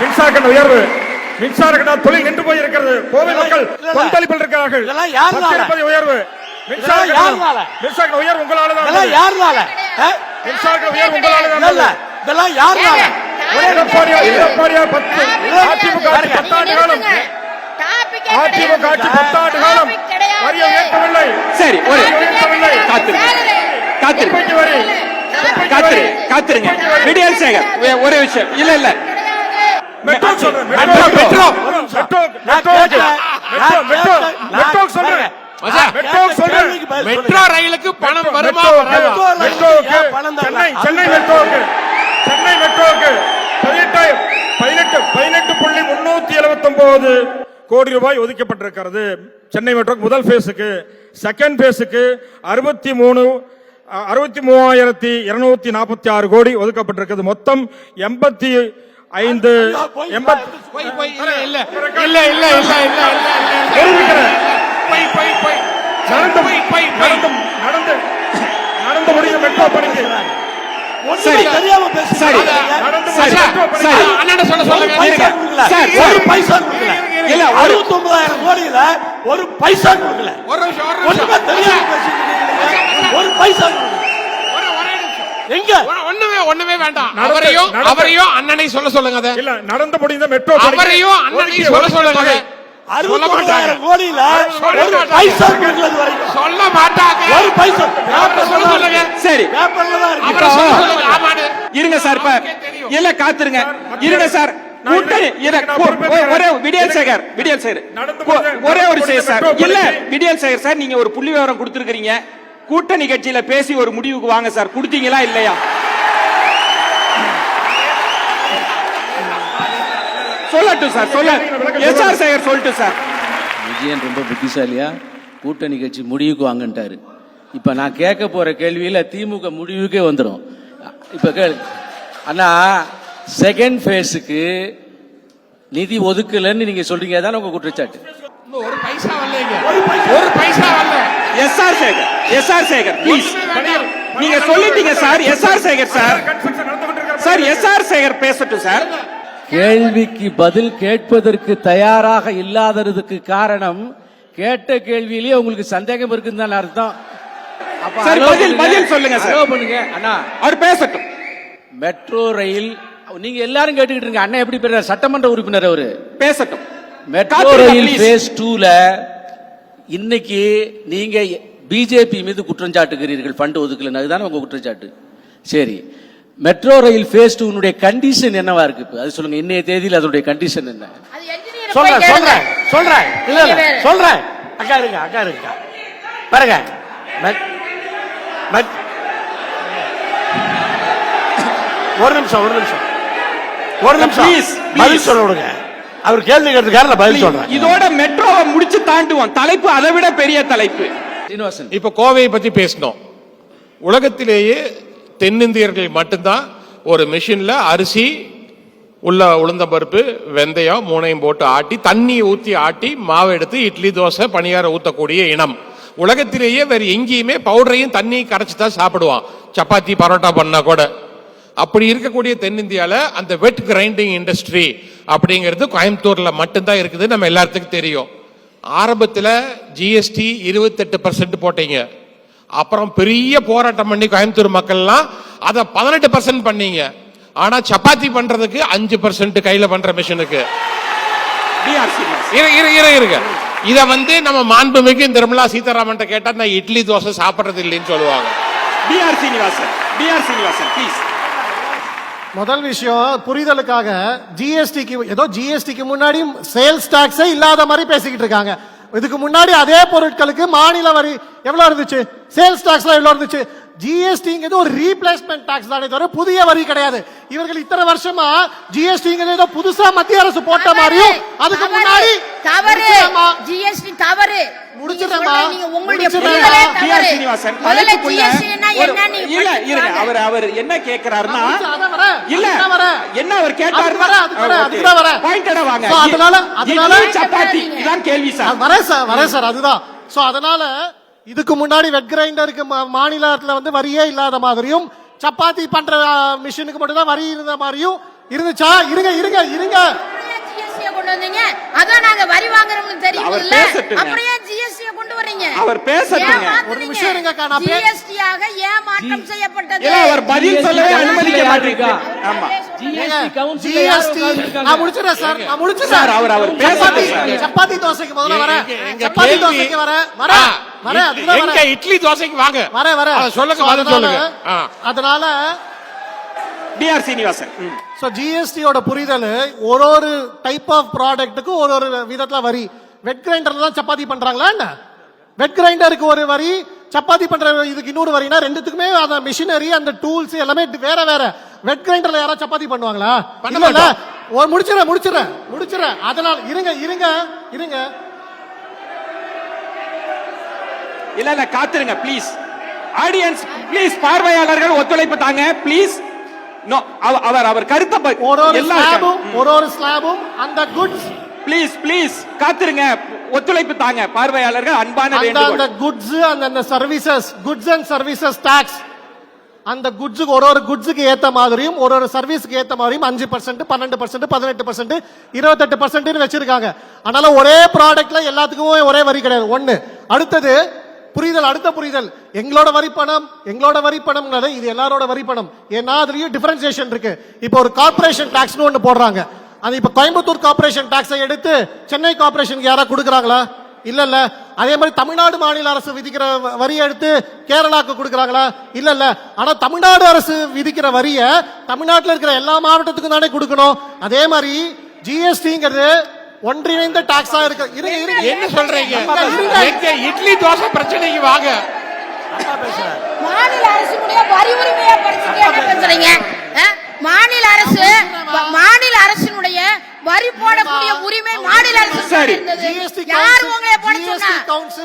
மின்சார கட்டண உயர்வு. மின்சார கட்டண தொழில் நின்று போய் இருக்கிறது. கோவை மக்கள் கொந்தளிப்பில் இருக்கிறார்கள். உயர்வு, மின்சார உயர்வு உங்களால தான். மின்சார உயர்வு உங்களால இல்ல, இல்ல. தான். இதெல்லாம் யாருனால? எடப்பாடியார் 10 அதிமுக ஆட்சி 10 ஆண்டு காலம் அதிமுக ஆட்சி 10 ஆண்டு காலம் வரி உயர்த்தவில்லை. சரி ஒரு உயர்த்தவில்லை. காத்திருங்க வரி காத்திருங்க விடியல் சேகர் ஒரே விஷயம் இல்ல மெட்ரோ சொல்றேன். மெட்ரோ. மெட்ரோ நான் கேட்டேன். மெட்ரோ சொல்றேன். மெட்ரோ சொல்றேன். மெட்ரோ ரயிலுக்கு பணம் வருமா மெட்ரோவுக்கு மெட்ரோவுக்கு பணம் சென்னை மெட்ரோவுக்கு 18.379 கோடி ரூபாய் ஒதுக்கப்பட்டிருக்கிறது. சென்னை மெட்ரோக்கு முதல் பேஸுக்கு. செகண்ட் பேஸுக்கு 63,246 கோடி ஒதுக்கப்பட்டிருக்கிறது. மொத்தம் 85 நடந்து முடிந்த மெட்ரோ பணிக்கு சரி தெரியாம பேசுறீங்க. சரி சரி சரி அண்ணன் சொல்ல சொல்லுங்க. ஒரு பைசா கொடுக்கல. சார், ஒரு பைசா கொடுக்கல. இல்ல, 69,000 கோடியில ஒரு பைசா கொடுக்கல. ஒரு நிமிஷம் ஒண்ணுமே தெரியாம பேசிட்டு இருக்கீங்க. ஒரு பைசா கொடுக்கல. எங்க ஒண்ணுமே வேண்டாம். நடந்து- அவரையும் அண்ணனை சொல்ல சொல்லுங்க. அதை இல்ல நடந்து முடிந்த மெட்ரோ பணிக்கு அவரையும் அண்ணனையும் சொல்ல சொல்லுங்க. அதை 69,000 கோடியில சொல்ல ஒரு மாட்டாங்க. பைசா கொடுக்கறது வரைக்கும் சொல்ல மாட்டாங்க. ஒரு பைசா அவரை சொல்ல சொல்லுங்க. சரி பேப்பர்ல தான் இருக்கு. அவரை சொல்ல சொல்லுங்க. ஆமாடு. இருங்க சார் இப்ப இல்ல காத்திருங்க இருங்க சார் கூட்டணி ஒரே விடியல் சேகர் ஒரே ஒரு விஷயம் சார் இல்ல விடியல் சேகர் சார் நீங்க ஒரு புள்ளி விவரம் கொடுத்திருக்கீங்க. கூட்டணி கட்சியில பேசி ஒரு முடிவுக்கு வாங்க சார். கொடுத்தீங்களா இல்லையா? சொல்லட்டும் சார் சொல்ல எஸ்ஆர் சேகர் சொல்லட்டும் சார். விஜயன் ரொம்ப புத்திசாலியா கூட்டணி கட்சி முடிவுக்கு வாங்கன்ட்டாரு. இப்ப நான் கேட்க போற கேள்வியில திமுக முடிவுக்கே வந்துடும். இப்ப கேளு அண்ணா, செகண்ட் பேஸுக்கு நிதி ஒதுக்கலன்னு நீங்க சொல்றீங்க, அதான் உங்க குற்றச்சாட்டு. ஒரு பைசா வரலைங்க. ஒரு பைசா வரல. எஸ்ஆர் சேகர் ப்ளீஸ் நீங்க சொல்லிட்டீங்க sir. SR Sekar sir SR Sekar பேசட்டும் சார். கேள்விக்கு பதில் கேட்பதற்கு தயாராக இல்லாததுக்கு காரணம் கேட்ட கேள்வியிலேயே உங்களுக்கு சந்தேகம் இருக்குன்னு தான் அர்த்தம். அப்ப சார், allow பதில் பண்ணுங்க. சொல்லுங்க சார். allow பண்ணுங்க அண்ணா. அவர் பேசட்டும். மெட்ரோ ரயில் நீங்க எல்லாரும் கேட்டுக்கிட்டு இருங்க. அண்ணா எப்படி பேர் சட்டமன்ற உறுப்பினர் அவரு பேசட்டும். மெட்ரோ காத்திருங்க, ரயில் please. பேஸ் 2ல இன்னைக்கு நீங்க பிஜேபி மீது குற்றம் சாட்டுகிறீர்கள். ஃபண்ட் ஒதுக்கல, அதுதானே உங்க குற்றச்சாட்டு. சரி, மெட்ரோ ரயில் பேஸ் 2 கண்டிஷன் என்னவா இருக்கு? இப்ப அது சொல்லுங்க. இன்னைய தேதியில் அதனுடைய கண்டிஷன் என்ன? சொல்றேன். இல்ல சொல்றேன். அக்கா இருங்க பாருங்க. ஒரு நிமிஷம் Please, பதில் சொல்ல விடுங்க. அவர் கேள்வி கேட்டிருக்காரு, பதில் சொல்றேன். இதோட மெட்ரோவை முடிச்சு தாண்டுவோம். தலைப்பு அதை விட பெரிய தலைப்பு. சீனிவாசன், இப்ப கோவையை பத்தி பேசணும். உலகத்திலேயே தென்னிந்தியர்கள் மட்டும்தான் ஒரு மிஷின்ல அரிசி உள்ள உளுந்த பருப்பு வெந்தயம் மூணையும் போட்டு ஆட்டி தண்ணி ஊத்தி ஆட்டி மாவு எடுத்து இட்லி தோசை பணியாரம் ஊத்தக்கூடிய இனம். உலகத்திலேயே வேற எங்கேயுமே பவுடரையும் தண்ணியும் கரைச்சு தான் சாப்பிடுவான். சப்பாத்தி பரோட்டா பண்ணா கூட. அப்படி இருக்கக்கூடிய தென்னிந்தியால அந்த வெட் கிரைண்டிங் இண்டஸ்ட்ரி அப்படிங்கிறது கோயம்புத்தூர்ல மட்டும்தான் இருக்குது. நம்ம எல்லாத்துக்கும் தெரியும். ஆரம்பத்தில் ஜிஎஸ்டி 28% போட்டீங்க. அப்புறம் பெரிய போராட்டம் பண்ணி கோயம்புத்தூர் மக்கள்லாம் அதை 18% பண்ணீங்க. ஆனா சப்பாத்தி பண்றதுக்கு 5% கையில பண்ற மிஷினுக்கு இருங்க. இத நம்ம மாண்புமிகு நிர்மலா சீதாராமன் கேட்டா நான் இட்லி தோசை சாப்பிடுறது இல்லைன்னு சொல்லுவாங்க. TR Srinivasan please. முதல் விஷயம் புரிதலுக்காக ஜிஎஸ்டிக்கு முன்னாடி சேல்ஸ் டாக்ஸே இல்லாத மாதிரி பேசிக்கிட்டு இருக்காங்க. இதுக்கு முன்னாடி அதே பொருட்களுக்கு மாநில வரி எவ்வளவு இருந்துச்சு? சேல்ஸ் டாக்ஸ்ல எவ்வளவு இருந்துச்சு? ஜிஎஸ்டிங்கிறது ஒரு ரீப்ளேஸ்மெண்ட் டாக்ஸ் தானே தவிர புதிய வரி கிடையாது. இவர்கள் இத்தனை வருஷமா ஜிஎஸ்டிங்கிறது ஏதோ புதுசா மத்திய அரசு போட்ட மாதிரியும் அதுக்கு முன்னாடி தவறு. ஜிஎஸ்டி தவறு. முடிச்சிடமா? நீங்க உங்களுடைய புரிதலே தவறு. முதல்ல ஜிஎஸ்டினா என்னன்னு அவர் என்ன கேக்குறாருன்னா இல்ல என்ன அவர் கேட்டாருன்னா பாயிண்டடா வாங்க. அதனால சப்பாத்தி இதான் கேள்வி சார். வரேன் சார். அதுதான். சோ அதனால இதுக்கு முன்னாடி வெட் கிரைண்டருக்கு மாநிலத்துல வரியே இல்லாத மாதிரியும் சப்பாத்தி பண்ற மிஷினுக்கு மட்டும் தான் வரி இருந்த மாதிரியும் இருந்துச்சா? இருங்க கொண்டு வந்தீங்க? அதான் நாங்க வரி வாங்குறோம்னு தெரியும்ல. பேசட்டுங்க. அப்புறம் ஏன் ஜிஎஸ்டி கொண்டு வர்றீங்க? அவர் பேசட்டுங்க. ஒரு நிமிஷம் இருங்கக்கா, நான் ஜிஎஸ்டி ஆக ஏன் மாற்றம் செய்யப்பட்டது? ஏன் அவர் பதில் சொல்லவே அனுமதிக்க மாட்டீங்க? ஆமா. நான் முடிச்சிடுறேன் சார், நான் முடிச்சிடுறேன். சார், அவர் பேசட்டும் சார். சப்பாத்தி தோசைக்கு முதல்ல வரேன். எங்க சப்பாத்தி கேள்வி- தோசைக்கு வரேன். அதுக்குதான் எங்க வரேன். இட்லி தோசைக்கு வாங்க. வரேன். அதை சொல்லுங்க, So, பதில் சொல்லுங்க. அதனால டிஆர் சீனிவாசன். சோ ஜிஎஸ்டியோட புரிதல் ஒரு டைப் ஆஃப் ப்ராடக்ட்டுக்கு ஒரு விதத்துல வரி. வெட் கிரைண்டர்ல தான் சப்பாத்தி பண்றாங்களா என்ன? வெட் கிரைண்டருக்கு ஒரு வரி, சப்பாத்தி பண்ற இதுக்கு இன்னொரு வரினா ரெண்டுத்துக்குமே அந்த மிஷினரி அந்த டூல்ஸ் எல்லாமே வேற. வெட் கிரைண்டர்ல யாராவது சப்பாத்தி பண்ணுவாங்களா? பண்ணல. முடிச்சிடுறேன். அதனால இருங்க. இல்ல காத்துருங்க ப்ளீஸ். ஆடியன்ஸ் ப்ளீஸ், பார்வையாளர்கள் ஒத்துழைப்பு தாங்க ப்ளீஸ். நோ, அவர் கருத்தை ஒரு ஸ்லாபும் அந்த குட்ஸ் ப்ளீஸ் காத்துருங்க, ஒத்துழைப்பு தாங்க பார்வையாளர்கள், அன்பான வேண்டுகோள். அந்த குட்ஸ் அந்த services, goods and services tax, அந்த குட்ஸுக்கு ஒரு குட்ஸுக்கு ஏத்த மாதிரியும் ஒரு சர்வீஸ்க்கு ஏத்த மாதிரியும் 5%, 12%, 18%, 28% வச்சிருக்காங்க. அதனால ஒரே ப்ராடக்ட்ல எல்லாத்துக்கும் ஒரே வரி கிடையாது. ஒண்ணு. அடுத்த புரிதல் எங்களோட வரி பணம் இது எல்லாரோட வரி பணம். ஏன்னா அதுலயும் டிஃபரன்சியேஷன் இருக்கு. இப்போ ஒரு கார்ப்பரேஷன் டாக்ஸ்னு ஒன்னு போடுறாங்க. அது இப்ப கோயம்புத்தூர் கார்ப்பரேஷன் டாக்ஸை எடுத்து சென்னை கார்ப்பரேஷனுக்கு யாரா கொடுக்கறாங்களா? இல்ல. அதே மாதிரி தமிழ்நாடு மாநில அரசு விதிக்கிற வரியை எடுத்து கேரளாக்கு கொடுக்கறாங்களா? இல்ல. ஆனா தமிழ்நாடு அரசு விதிக்கிற வரியை தமிழ்நாட்டில் இருக்கிற எல்லா மாவட்டத்துக்கும் தானே கொடுக்கணும். அதே மாதிரி ஜிஎஸ்டிங்கிறது ஒன்றிணைந்த டாக்ஸா இருக்கு. என்ன சொல்றீங்க? எங்க இட்லி தோசை பிரச்சனைக்கு வாங்க. மாநில அரசுடைய வரி உரிமையை பறிச்சுட்டு என்ன பேசுறீங்க? மாநில அரசினுடைய வரி போடக்கூடிய உரிமை மாநில அரசு இருந்தது. யார் உங்களை போட சொன்னா?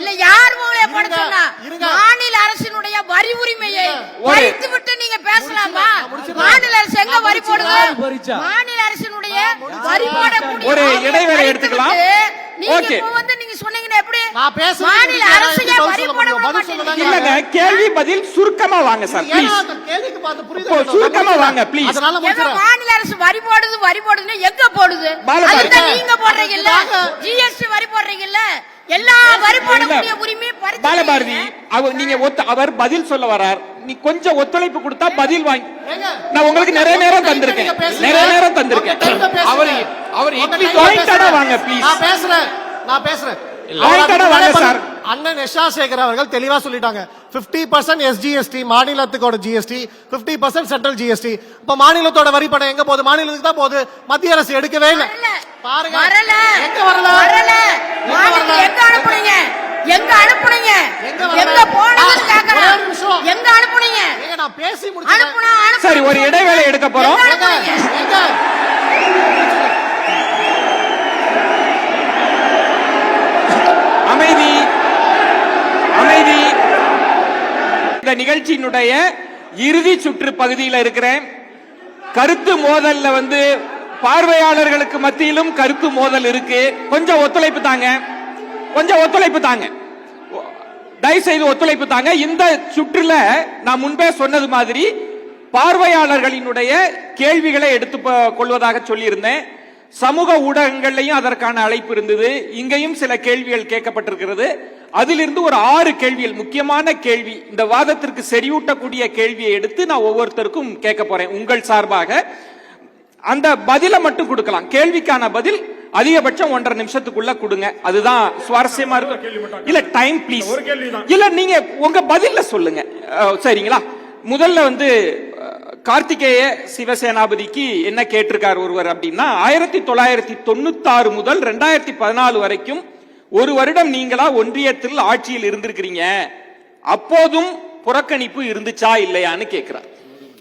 இல்ல யார் உங்களை போட சொன்னா? மாநில அரசினுடைய வரி உரிமையை பறித்து விட்டு நீங்க பேசலாமா? மாநில அரசு எங்க வரி போடுது? மாநில அரசினுடைய வரி போடக்கூடிய ஒரு இடைவேளை எடுத்துக்கலாம். நீங்க வந்து நீங்க சொன்னீங்கன்னா எப்படி? மாநில அரசு வரி போட மாட்டீங்க. இல்லங்க, கேள்வி பதில் சுருக்கமா வாங்க சார் ப்ளீஸ். சுருக்கமா வாங்க ப்ளீஸ். மாநில அரசு வரி போடுதுன்னு எங்க போடுது? அதுதான் நீங்க போடுறீங்கல்ல. ஜிஎஸ்டி வரி போடுறீங்கல்ல. எல்லா வரி போடக்கூடிய உரிமையை பறிச்சு பாலபாரதி, அவர் பதில் சொல்ல வரார். நீ கொஞ்சம் ஒத்துழைப்பு கொடுத்தா பதில் வாங்கி. நான் உங்களுக்கு நிறைய நேரம் தந்திருக்கேன். அவர் இட்லி வாங்க ப்ளீஸ். நான் பேசுறேன். அண்ணன் எஷா சேகர் அவர்கள் தெளிவா சொல்லிட்டாங்க. 50% எஸ்ஜிஎஸ்டி மாநிலத்துக்கோட ஜிஎஸ்டி, 50% சென்ட்ரல் ஜிஎஸ்டி. இப்ப மாநிலத்தோட வரி பணம் எங்க போகுது? மாநிலத்துக்கு தான் போகுது. மத்திய அரசு எடுக்கவே இல்லை. பாருங்க, எங்க வரல? எங்க அனுப்புனீங்க? எங்க போனதுன்னு கேக்குறேன். எங்க அனுப்புனீங்க? நான் பேசி முடிச்சேன். சரி, ஒரு இடைவேளை எடுக்க போறோம். அமைதி. இந்த நிகழ்ச்சியினுடைய இறுதி சுற்று பகுதியில் இருக்கிறேன். கருத்து மோதல்ல பார்வையாளர்களுக்கு மத்தியிலும் கருத்து மோதல் இருக்கு. கொஞ்சம் ஒத்துழைப்பு தாங்க. தயவு செய்து ஒத்துழைப்பு தாங்க. இந்த சுற்றுல நான் முன்பே சொன்னது மாதிரி பார்வையாளர்களினுடைய கேள்விகளை எடுத்து கொள்வதாக சொல்லியிருந்தேன். சமூக ஊடகங்கள்லையும் அதற்கான அழைப்பு இருந்தது. இங்கேயும் சில கேள்விகள் கேட்கப்பட்டிருக்கிறது. அதிலிருந்து ஒரு 6 கேள்விகள், முக்கியமான கேள்வி, இந்த வாதத்திற்கு செறிவூட்டக்கூடிய கேள்வியை எடுத்து நான் ஒவ்வொருத்தருக்கும் கேட்க போறேன். உங்கள் சார்பாக அந்த பதிலை மட்டும் கொடுக்கலாம். கேள்விக்கான பதில் அதிகபட்சம் 1.5 நிமிஷத்துக்குள்ள கொடுங்க. அதுதான் சுவாரஸ்யமா இருக்கும். இல்ல டைம் ப்ளீஸ். இல்ல நீங்க உங்க பதில சொல்லுங்க. சரிங்களா? முதல்ல கார்த்திகேய சிவசேனாபதிக்கு என்ன கேட்டிருக்கார் ஒருவர் அப்படின்னா, 1996 முதல் 2014 வரைக்கும் 1 வருடம் நீங்களா ஒன்றியத்தில் ஆட்சியில் இருந்திருக்கிறீங்க, அப்போதும் புறக்கணிப்பு இருந்துச்சா இல்லையான்னு கேட்கிறார்.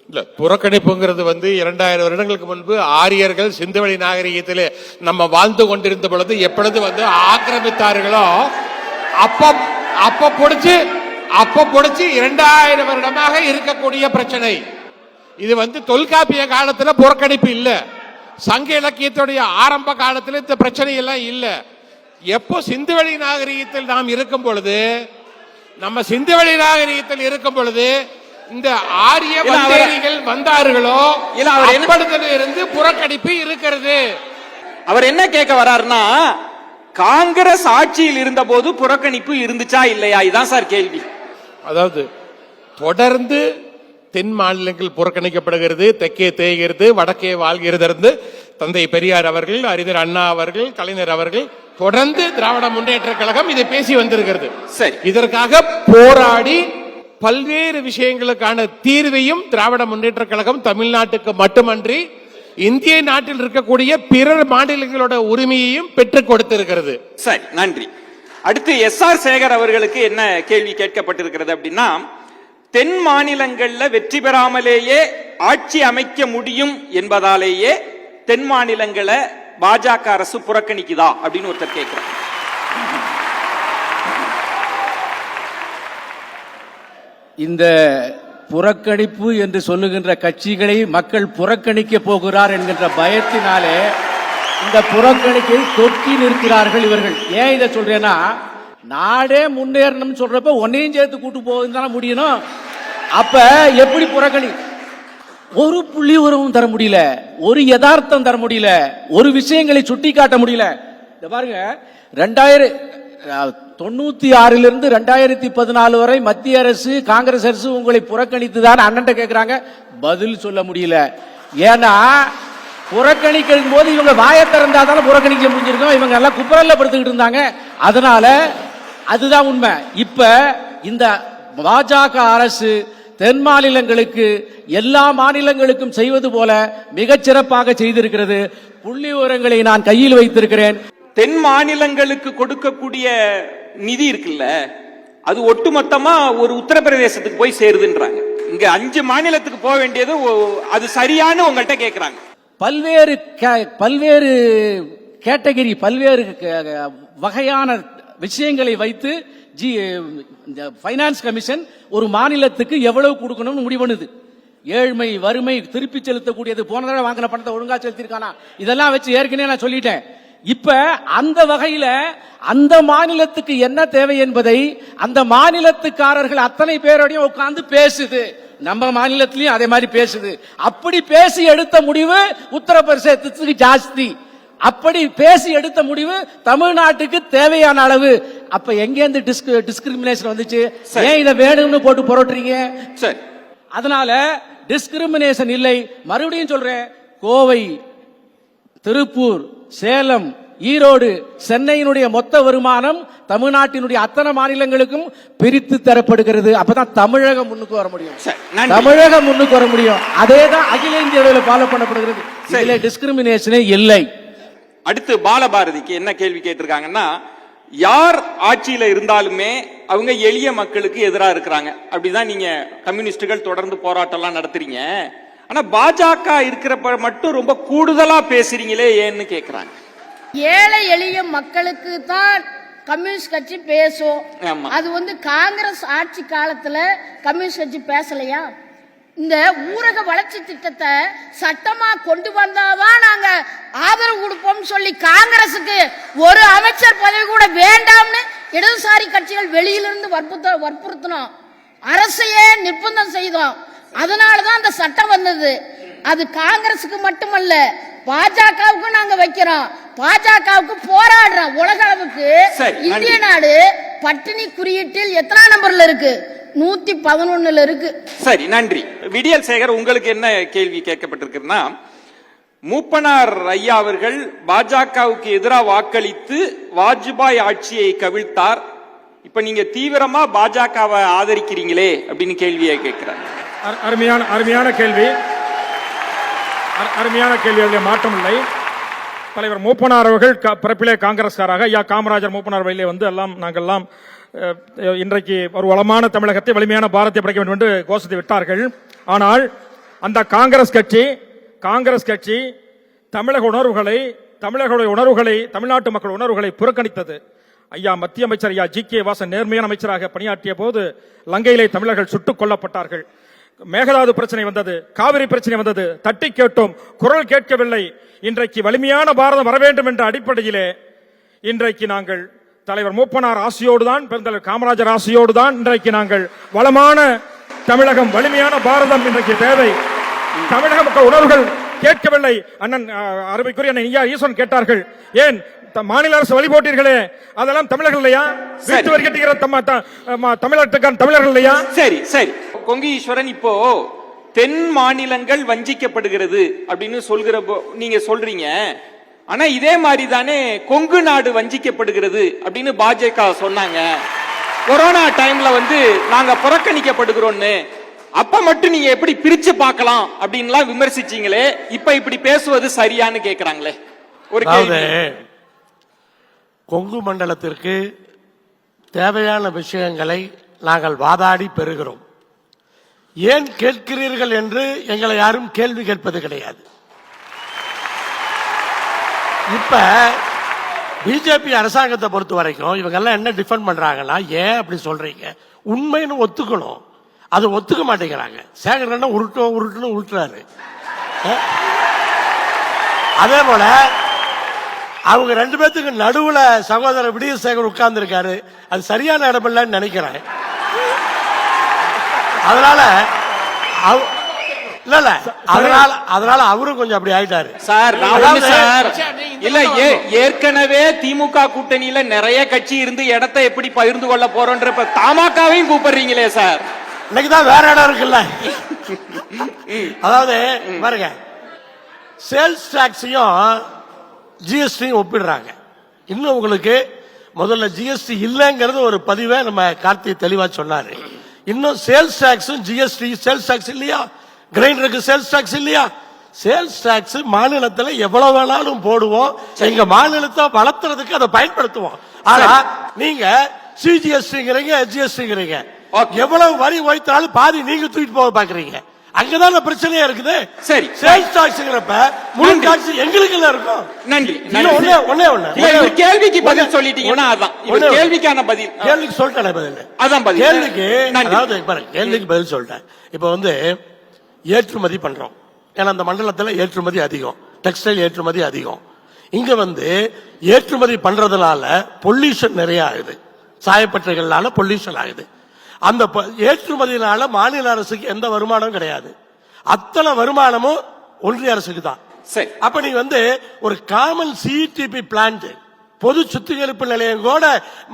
இல்ல, புறக்கணிப்புங்கிறது 2000 வருடங்களுக்கு முன்பு ஆரியர்கள் சிந்துவெளி நாகரிகத்திலே நம்ம வாழ்ந்து கொண்டிருந்த பொழுது எப்பொழுது ஆக்கிரமித்தார்களோ அப்ப பொடிச்சு 2000 வருடமாக இருக்கக்கூடிய பிரச்சனை இது. தொல்காப்பிய காலத்துல புறக்கணிப்பு இல்ல, சங்க இலக்கியத்துடைய ஆரம்ப காலத்துல இந்த பிரச்சனை எல்லாம் இல்ல. எப்போ சிந்துவெளி நாகரிகத்தில் நாம் இருக்கும் பொழுது, நம்ம சிந்துவெளி நாகரிகத்தில் இருக்கும் பொழுது இந்த ஆரிய வந்தேரிகள் வந்தார்களோ அப்பொழுதிலிருந்து புறக்கணிப்பு இருக்கிறது. அவர் என்ன கேட்க வர்றாருன்னா, காங்கிரஸ் ஆட்சியில் இருந்த போது புறக்கணிப்பு இருந்துச்சா இல்லையா, இதான் சார் கேள்வி. அதாவது தொடர்ந்து தென் மாநிலங்கள் புறக்கணிக்கப்படுகிறது, தெற்கே தேய்கிறது, வடக்கே வாழ்கிறது இருந்து தந்தை பெரியார் அவர்கள், அறிஞர் அண்ணா அவர்கள், கலைஞர் அவர்கள் தொடர்ந்து திராவிட முன்னேற்ற கழகம் இதை பேசி வந்திருக்கிறது. சரி, இதற்காக போராடி பல்வேறு விஷயங்களுக்கான தீர்வையும் திராவிட முன்னேற்ற கழகம் தமிழ்நாட்டுக்கு மட்டுமன்றி இந்திய நாட்டில் இருக்கக்கூடிய பிற மாநிலங்களோட உரிமையையும் பெற்றுக் கொடுத்திருக்கிறது. சரி, நன்றி. அடுத்து எஸ்.ஆர். சேகர் அவர்களுக்கு என்ன கேள்வி கேட்கப்பட்டிருக்கிறது அப்படின்னா, தென் மாநிலங்கள்ல வெற்றி பெறாமலேயே ஆட்சி அமைக்க முடியும் என்பதாலேயே தென் மாநிலங்களை பாஜக அரசு புறக்கணிக்குதா அப்படின்னு ஒருத்தர் கேட்கிறார். இந்த புறக்கணிப்பு என்று சொல்லுகின்ற கட்சிகளை மக்கள் புறக்கணிக்க போகிறார் என்கின்ற பயத்தினாலே இந்த புறக்கணிப்பை தொக்கி நிற்கிறார்கள் இவர்கள். ஏன் இதை சொல்றேன்னா, நாடே முன்னேறணும் சொல்றப்ப ஒன்னையும் சேர்த்து கூட்டு போகுதுன்னு தானே முடியணும். அப்ப எப்படி புறக்கணி? ஒரு புள்ளி உரமும் தர முடியல, ஒரு யதார்த்தம் தர முடியல, ஒரு விஷயங்களை சுட்டி காட்ட முடியல. இந்த பாருங்க, 1996 2014 வரை மத்திய அரசு காங்கிரஸ் அரசு உங்களை புறக்கணித்து தான் அண்ணன் கேட்கிறாங்க, பதில் சொல்ல முடியல. ஏன்னா புறக்கணிக்கும் போது இவங்க வாயை திறந்தா தானே புறக்கணிக்க முடிஞ்சிருக்கும். இவங்க எல்லாம் குப்பரல்ல படுத்துக்கிட்டு இருந்தாங்க. அதனால அதுதான் உண்மை. இப்ப இந்த பாஜக அரசு தென் மாநிலங்களுக்கு எல்லா மாநிலங்களுக்கும் செய்வது போல மிகச் சிறப்பாக செய்திருக்கிறது. புள்ளி விவரங்களை நான் கையில் வைத்திருக்கிறேன். தென் மாநிலங்களுக்கு கொடுக்கக்கூடிய நிதி இருக்குல்ல, அது ஒட்டுமொத்தமா ஒரு உத்தரப்பிரதேசத்துக்கு போய் சேருதுன்றாங்க. இங்க 5 மாநிலத்துக்கு போக வேண்டியது அது சரியானு உங்கள்கிட்ட கேட்கிறாங்க. பல்வேறு கேட்டகரி, பல்வேறு வகையான விஷயங்களை வைத்து பைனான்ஸ் கமிஷன் ஒரு மாநிலத்துக்கு எவ்வளவு கொடுக்கணும்னு முடிவு பண்ணுது. ஏழ்மை, வறுமை, திருப்பி செலுத்தக்கூடியது, போன தடவை வாங்கின பணத்தை ஒழுங்கா செலுத்திருக்கானா, இதெல்லாம் வச்சு ஏற்கனவே நான் சொல்லிட்டேன். இப்ப அந்த வகையில அந்த மாநிலத்துக்கு என்ன தேவை என்பதை அந்த மாநிலத்துக்காரர்கள் அத்தனை பேரோடையும் உட்கார்ந்து பேசுது. நம்ம மாநிலத்திலையும் அதே மாதிரி பேசுது. அப்படி பேசி எடுத்த முடிவு உத்தரப்பிரதேசத்துக்கு ஜாஸ்தி. அப்படி பேசி எடுத்த முடிவு தமிழ்நாட்டுக்கு தேவையான அளவு. அப்ப எங்கேருந்து டிஸ்கிரிமினேஷன் வந்துச்சு? ஏன் இதை வேணும்னு போட்டு புரட்டுறீங்க? அதனால டிஸ்கிரிமினேஷன் இல்லை. மறுபடியும் சொல்றேன், கோவை, திருப்பூர், சேலம், ஈரோடு, சென்னையினுடைய மொத்த வருமானம் தமிழ்நாட்டினுடைய அத்தனை மாநிலங்களுக்கும் பிரித்து தரப்படுகிறது. அப்பதான் தமிழகம் முன்னுக்கு வர முடியும். தமிழகம் முன்னுக்கு வர முடியும். அதேதான் அகில இந்திய அளவில் ஃபாலோ பண்ணப்படுகிறது. இதுல டிஸ்கிரிமினேஷனே இல்லை. அடுத்து பாலபாரதிக்கு என்ன கேள்வி கேட்டிருக்காங்கன்னா, யார் ஆட்சியில இருந்தாலுமே அவங்க எளிய மக்களுக்கு எதிராக இருக்கிறாங்க. அப்படிதான் நீங்க கம்யூனிஸ்டுகள் தொடர்ந்து போராட்டம் நடத்துறீங்க. ஆனா பாஜக இருக்கிறப்ப மட்டும் ரொம்ப கூடுதலா பேசுறீங்களே ஏன்னு கேக்குறாங்க. ஏழை எளிய மக்களுக்கு தான் கம்யூனிஸ்ட் கட்சி பேசும். அது காங்கிரஸ் ஆட்சி காலத்துல கம்யூனிஸ்ட் கட்சி பேசலையா? இந்த ஊரக வளர்ச்சி திட்டத்தை சட்டமா கொண்டு வந்தாதான் நாங்க ஆதரவு கொடுப்போம் சொல்லி காங்கிரசுக்கு ஒரு அமைச்சர் பதவி கூட வேண்டாம்னு இடதுசாரி கட்சிகள் வெளியிலிருந்து வற்புறுத்தணும். அரசையே நிர்பந்தம் செய்தோம். அதனாலதான் அந்த சட்டம் வந்தது. அது காங்கிரசுக்கு மட்டுமல்ல, பாஜகவுக்கு நாங்க வைக்கிறோம். பாஜகவுக்கு போராடுறோம். உலக அளவுக்கு இந்திய நாடு பட்டினி குறியீட்டில் எத்தனை நம்பர்ல இருக்கு? 111 இருக்கு. சரி, நன்றி. விடியல் சேகர், உங்களுக்கு என்ன கேள்வி கேட்கப்பட்டிருக்குன்னா, மூப்பனார் ஐயா அவர்கள் பாஜகவுக்கு எதிராக வாக்களித்து வாஜ்பாய் ஆட்சியை கவிழ்த்தார். இப்ப நீங்க தீவிரமா பாஜகவை ஆதரிக்கிறீங்களே அப்படின்னு கேள்வியை கேட்கிறார். அருமையான கேள்வி. அதில் மாற்றம் இல்லை. தலைவர் மூப்பனார் அவர்கள் பிறப்பிலே காங்கிரஸ்காராக, ஐயா காமராஜர் மூப்பனார் வழியிலே எல்லாம் நாங்கள்லாம் இன்றைக்கு ஒரு வளமான தமிழகத்தை, வலிமையான பாரத்தை படைக்க வேண்டும் என்று கோஷத்தை விட்டார்கள். ஆனால் அந்த காங்கிரஸ் கட்சி தமிழக உணர்வுகளை தமிழ்நாட்டு மக்கள் உணர்வுகளை புறக்கணித்தது. ஐயா மத்திய அமைச்சர் ஐயா ஜி கே வாசன் நேர்மையான அமைச்சராக பணியாற்றிய போது லங்கையிலே தமிழர்கள் சுட்டுக் கொல்லப்பட்டார்கள். மேகதாது பிரச்சனை வந்தது, காவிரி பிரச்சனை வந்தது, தட்டி கேட்டோம், குரல் கேட்கவில்லை. இன்றைக்கு வலிமையான பாரதம் வர வேண்டும் என்ற அடிப்படையிலே இன்றைக்கு நாங்கள் தலைவர் மூப்பனார் ஆசையோடு தான், பெருந்தலைவர் காமராஜர் ஆசையோடு தான் இன்றைக்கு நாங்கள் வளமான தமிழகம், வலிமையான பாரதம் இன்றைக்கு தேவை. தமிழக மக்கள் உணர்வுகள் கேட்கவில்லை. அண்ணன் அருமைக்குரிய அண்ணன் ஈஸ்வரன் கேட்டார்கள், ஏன் மாநில அரசு வழி போட்டீர்களே, அதெல்லாம் தமிழர்கள் இல்லையா? வீட்டு வரி கட்டுகிற தமிழ்நாட்டுக்கான தமிழர்கள் இல்லையா? சரி சரி கொங்கு ஈஸ்வரன், இப்போ தென் மாநிலங்கள் வஞ்சிக்கப்படுகிறது அப்படின்னு நீங்க சொல்றீங்க. ஆனா இதே மாதிரி தானே கொங்கு நாடு வஞ்சிக்கப்படுகிறது அப்படின்னு பாஜக சொன்னாங்க. கொரோனா டைம்ல நாங்க புறக்கணிக்கப்படுகிறோம்னு. அப்ப மட்டும் நீங்க எப்படி பிரிச்சு பார்க்கலாம் அப்படின்லாம் விமர்சிச்சீங்களே, இப்ப இப்படி பேசுவது சரியான்னு கேக்குறாங்களே. ஒரு கேள்வி. கொங்கு மண்டலத்திற்கு தேவையான விஷயங்களை நாங்கள் வாதாடி பெறுகிறோம். ஏன் கேட்கிறீர்கள் என்று எங்களை யாரும் கேள்வி கேட்பது கிடையாது. இப்ப பிஜேபி அரசாங்கத்தை பொறுத்த வரைக்கும் இவங்க எல்லாம் என்ன டிஃபெண்ட் பண்றாங்கன்னா, ஏன் அப்படி சொல்றீங்க, உண்மைன்னு ஒத்துக்கணும், அது ஒத்துக்க மாட்டேங்கிறாங்க. சேகரன் உருட்டுன்னு உருட்டுறாரு. அதே போல அவங்க ரெண்டு பேத்துக்கு நடுவுல சகோதரர் விடியசேகர் உட்கார்ந்து இருக்காரு. அது சரியான இடம் இல்லைன்னு நினைக்கிறேன். அதனால இல்ல அதனால அவரும் கொஞ்சம் அப்படி ஆயிட்டாரு சார். இல்ல ஏற்கனவே திமுக கூட்டணியில நிறைய கட்சி இருந்து இடத்தை எப்படி பகிர்ந்து கொள்ள போறோன்ற தமாகவையும் கூப்பிடுறீங்களே சார். இன்னைக்குதான் வேற இடம் இருக்குல்ல. அதாவது பாருங்க, சேல்ஸ் டாக்ஸையும் ஜிஎஸ்டியும் ஒப்பிடுறாங்க. இன்னும் உங்களுக்கு முதல்ல ஜிஎஸ்டி இல்லைங்கிறது ஒரு பதிவை நம்ம கார்த்தி தெளிவா சொன்னாரு. இன்னும் சேல்ஸ் டாக்ஸும் ஜிஎஸ்டி, சேல்ஸ் டாக்ஸ் இல்லையா, கிரைண்டருக்கு சேல்ஸ் டாக்ஸ் இல்லையா? சேல்ஸ் டாக்ஸ் மாநிலத்தில் எவ்வளவு வேணாலும் போடுவோம், எங்க மாநிலத்தை வளர்த்துறதுக்கு அதை பயன்படுத்துவோம். ஆனா நீங்க சிஜிஎஸ்டிங்கிறீங்க, எஸ்ஜிஎஸ்டிங்கிறீங்க, எவ்வளவு வரி வைத்தாலும் பாதி நீங்க தூக்கிட்டு போக பாக்குறீங்க. அங்கதான் பிரச்சனையா இருக்குது. சரி, சேல்ஸ் டாக்ஸ்ங்கிறப்ப முழு டாக்ஸ் எங்களுக்கு எல்லாம் இருக்கும். நன்றி. ஒண்ணே கேள்விக்கு பதில் சொல்லிட்டீங்கன்னா அதான் கேள்விக்கான பதில். கேள்விக்கு சொல்லிட்டேன் பதில், அதான் பதில். கேள்விக்கு பதில் சொல்லிட்டேன். இப்ப ஏற்றுமதி பண்றோம், ஏன்னா அந்த மண்டலத்தில் ஏற்றுமதி அதிகம், டெக்ஸ்டைல் ஏற்றுமதி அதிகம். இங்க ஏற்றுமதி பண்றதுனால பொல்யூஷன் நிறைய ஆகுது, சாயப்பட்டறைகளால பொல்யூஷன் ஆகுது. அந்த ஏற்றுமதியினால மாநில அரசுக்கு எந்த வருமானமும் கிடையாது. அத்தனை வருமானமும் ஒன்றிய அரசுக்கு தான். சரி, அப்ப நீங்க ஒரு காமன் சிடிபி பிளான்ட், பொது சுத்திகரிப்பு நிலையம் கூட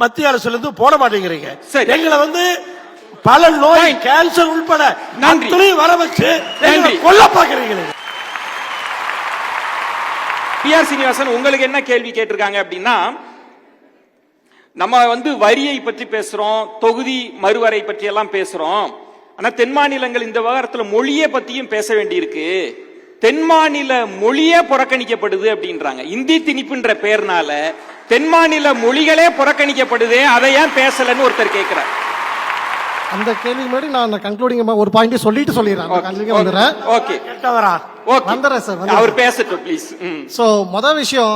மத்திய அரசுல இருந்து போட மாட்டேங்கிறீங்க. எங்களை பல நோய், கேன்சர் உள்பட வர வச்சு கொல்ல பாக்குறீங்க. பிஆர் சீனிவாசன் உங்களுக்கு என்ன கேள்வி கேட்டிருக்காங்க அப்படின்னா, நம்ம வரியை பற்றி பேசுறோம், தொகுதி மறுவரை பற்றி எல்லாம் பேசுறோம். ஆனா தென் மாநிலங்கள் இந்த விவகாரத்தில் மொழியை பத்தியும் பேச வேண்டியிருக்கு. தென் மாநில மொழியே புறக்கணிக்கப்படுது அப்படின்றாங்க. இந்தி திணிப்புன்ற பெயர்னால தென் மாநில மொழிகளே புறக்கணிக்கப்படுது, அதை ஏன் பேசலன்னு ஒருத்தர் கேட்கிறார். அந்த கேள்வி முன்னாடி நான் கன்க்ளூடிங் ஒரு பாயிண்ட் சொல்லிடுறேன். அவர் பேசட்டும் ப்ளீஸ். சோ முதல் விஷயம்,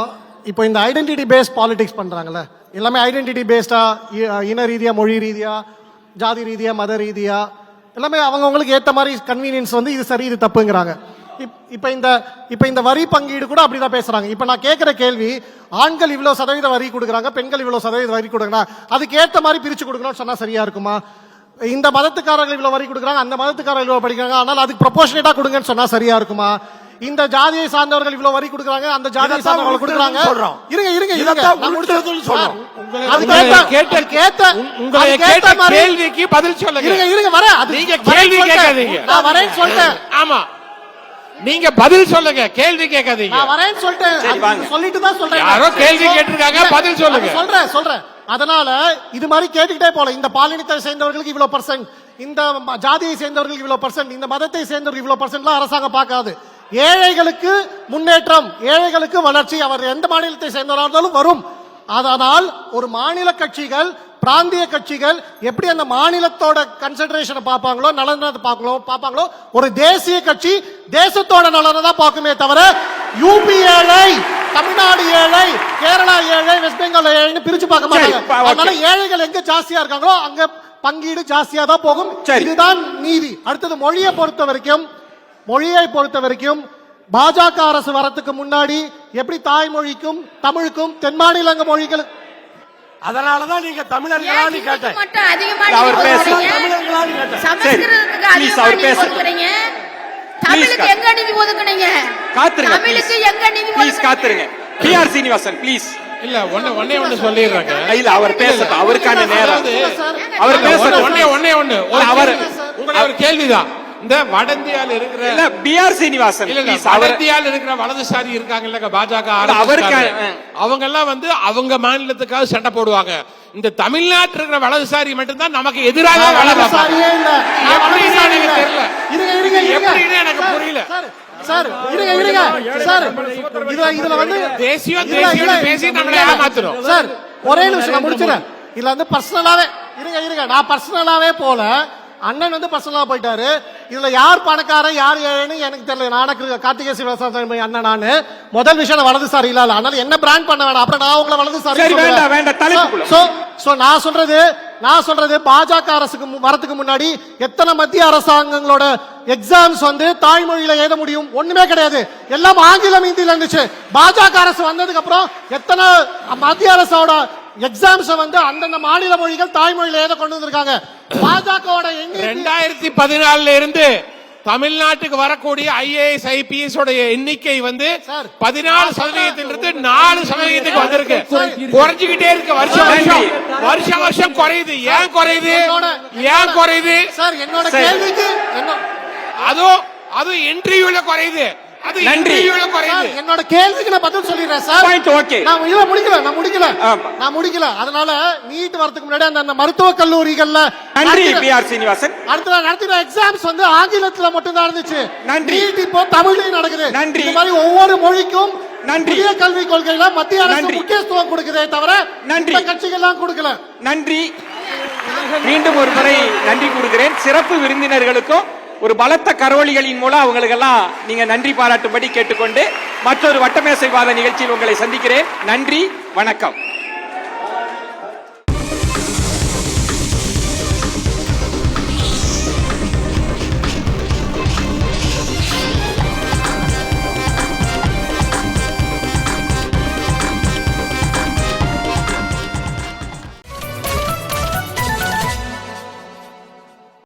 இப்போ இந்த ஐடென்டிட்டி பேஸ்ட் பாலிடிக்ஸ் பண்றாங்கல்ல, எல்லாமே ஐடென்டிட்டி பேஸ்டா, இன ரீதியா, மொழி ரீதியா, ஜாதி ரீதியா, மத ரீதியா, எல்லாமே அவங்களுக்கு ஏத்த மாதிரி கன்வீனியன்ஸ் இது சரி இது தப்புங்கிறாங்க. இப்ப இந்த வரி பங்கீடு கூட அப்படிதான் பேசுறாங்க. இப்ப நான் கேட்கிற கேள்வி, ஆண்கள் இவ்வளவு சதவீத வரி கொடுக்குறாங்க, பெண்கள் இவ்வளவு சதவீத வரி கொடுக்குறாங்க, அதுக்கு ஏத்த மாதிரி பிரிச்சு கொடுக்கணும்னு சொன்னா சரியா இருக்குமா? இந்த மதத்துக்காரர்கள் இவ்வளவு வரி கொடுக்குறாங்க, அந்த மதத்துக்காரர்கள் இவ்வளவு படிக்கிறாங்க, ஆனால் அதுக்கு ப்ரொபோர்ஷனேட்டா கொடுங்கன்னு சொன்னா சரியா இருக்குமா? இந்த ஜாதியை சார்ந்தவர்கள் இவ்வளவு வரி கொடுக்குறாங்க, அந்த ஜாதியை சார்ந்தவர்கள் கொடுக்குறாங்க. கேள்விக்கு பதில் சொல்லுங்க. நீங்க கேள்வி கேட்காதீங்க. நான் வரேன்னு சொல்லிட்டேன். ஆமா, நீங்க பதில் சொல்லுங்க, கேள்வி கேட்காதீங்க. நான் வரேன்னு சொல்லிட்டேன், சொல்லிட்டு தான் சொல்றேன். யாரோ கேள்வி கேட்டிருக்காங்க, பதில் சொல்லுங்க. சொல்றேன். அதனால இது மாதிரி கேட்டுக்கிட்டே போல, இந்த பாலினத்தை சேர்ந்தவர்களுக்கு இவ்வளவு பர்சன்ட், இந்த ஜாதியை சேர்ந்தவர்களுக்கு இவ்வளவு பர்சன்ட், இந்த மதத்தை சேர்ந்தவர்களுக்கு இவ்வளவு பர்சன்ட் அரசாங்கம் பார்க்காது. ஏழைகளுக்கு முன்னேற்றம், ஏழைகளுக்கு வளர்ச்சி, அவர் எந்த மாநிலத்தை சேர்ந்தவராக இருந்தாலும் வரும். அதனால் ஒரு மாநில கட்சிகள், பிராந்திய கட்சிகள் எப்படி அந்த மாநிலத்தோட கன்சிடரேஷனை பார்ப்பாங்களோ, நலனை பார்ப்பாங்களோ, ஒரு தேசிய கட்சி தேசத்தோட நலனை தான் பார்க்குமே தவிர யூபி ஏழை, தமிழ்நாடு ஏழை, கேரளா ஏழை, வெஸ்ட் பெங்கால் ஏழைன்னு பிரிச்சு பார்க்க மாட்டாங்க. அதனால ஏழைகள் எங்க ஜாஸ்தியா இருக்காங்களோ அங்க பங்கீடு ஜாஸ்தியா தான் போகும். இதுதான் நீதி. அடுத்தது மொழியை பொறுத்த வரைக்கும் பாஜக அரசு வரத்துக்கு முன்னாடி எப்படி தாய்மொழிக்கும் தமிழுக்கும் தென் மாநில மொழிகளுக்கு, அதனாலதான் நீங்க தமிழர்களான்னு கேட்டேன். தமிழுக்கு எங்க நிதி ஒதுக்குனீங்க? காத்துருங்க தமிழுக்கு எங்க நிதி ப்ளீஸ் ஒதுக்குனீங்க? காத்துருங்க. PR Srinivasan please. இல்ல ஒண்ணே சொல்லிடுறாங்க. இல்ல அவர் பேசட்டும், அவருக்கான நேரம் அவர் பேசட்டும். ஒண்ணே அவர் உங்களுடைய ஒரு கேள்விதான். இந்த வட இந்தியால இருக்கிற இல்ல பிஆர் சீனிவாசன் இல்ல ப்ளீஸ். வட அவர் இந்தியால இருக்கிற வலதுசாரி இருக்காங்கல்ல பாஜக அவருக்கு அவங்க எல்லாம் வந்து அவங்க மாநிலத்துக்காக சண்டை போடுவாங்க. இந்த தமிழ்நாட்டில் இருக்கிற வலதுசாரி மட்டும்தான் நமக்கு எதிராக வலதுசாரியே இல்ல. நான் வலதுசாரி இல்ல. தெரியல. இருங்க. எப்படின்னு எனக்கு புரியல. சார் இருங்க சார், இதுல வந்து தேசியம் பேசி நம்மளை ஏமாத்துறோம். சார் ஒரே நிமிஷம் நான் முடிச்சிடறேன். இதுல வந்து பர்சனலாவே இருங்க நான் பர்சனலாவே போல அண்ணன் வந்து பர்சனலா போயிட்டாரு. இதுல யார் பணக்காரன் யார் ஏழைன்னு எனக்கு தெரியல. நானக்கு கார்த்திகை சிவசாமி அண்ணன் நானு முதல் விஷயம் வலதுசாரி இல்ல. அதனால என்ன பிராண்ட் பண்ண வேணாம். அப்புறம் நான் உங்களை வலதுசாரி நான் சொல்றது பாஜக அரசுக்கு வரதுக்கு முன்னாடி எத்தனை மத்திய அரசாங்கங்களோட எக்ஸாம்ஸ் வந்து தாய்மொழியில எழுத முடியும்? ஒண்ணுமே கிடையாது. எல்லாம் ஆங்கிலம் ஹிந்தியில இருந்துச்சு. பாஜக அரசு வந்ததுக்கு அப்புறம் எத்தனை மத்திய அரசோட எக்ஸாம்ஸ் வந்து அந்தந்த மாநில மொழிகள் தாய்மொழியில எழுத கொண்டு வந்திருக்காங்க. பாஜகவோட 2014 இருந்து தமிழ்நாட்டுக்கு வரக்கூடிய IAS IPS உடைய எண்ணிக்கை வந்து 14% 4% வந்திருக்கு. குறைஞ்சுக்கிட்டே இருக்கு. வருஷம் குறையுது. ஏன் குறையுது? சார் என்னோட கேள்விக்கு அதுவும் இன்டர்வியூல குறையுது. அது இன்டர்வியூல குறையுது. என்னோட கேள்விக்கு நான் பதில் சொல்லிடுறேன் சார். ஓகே. நான் முடிக்கல. அதனால நீட் வரதுக்கு முன்னாடி அந்த மருத்துவ கல்லூரிகள்ல நன்றி பிஆர் சீனிவாசன். அடுத்த நடத்தின எக்ஸாம்ஸ் வந்து ஆங்கிலத்துல மட்டும் தான் இருந்துச்சு. நன்றி. நீட் இப்போ தமிழ்லயும் நடக்குது. நன்றி. இந்த மாதிரி ஒவ்வொரு மொழிக்கும் நன்றி. புதிய கல்விக் கொள்கையில மத்திய அரசு முக்கியத்துவம் கொடுக்குதே தவிர நன்றி கட்சிகள்லாம் கொடுக்கல. நன்றி. மீண்டும் ஒரு முறை நன்றி கூறுகிறேன். சிறப்பு விருந்தினர்களுக்கும் ஒரு பலத்த கரோலிகளின் மூலம் அவங்களுக்கெல்லாம் நீங்க நன்றி பாராட்டும்படி கேட்டுக்கொண்டு மற்றொரு வட்டமேசை வாத நிகழ்ச்சியில் உங்களை சந்திக்கிறேன். நன்றி, வணக்கம்.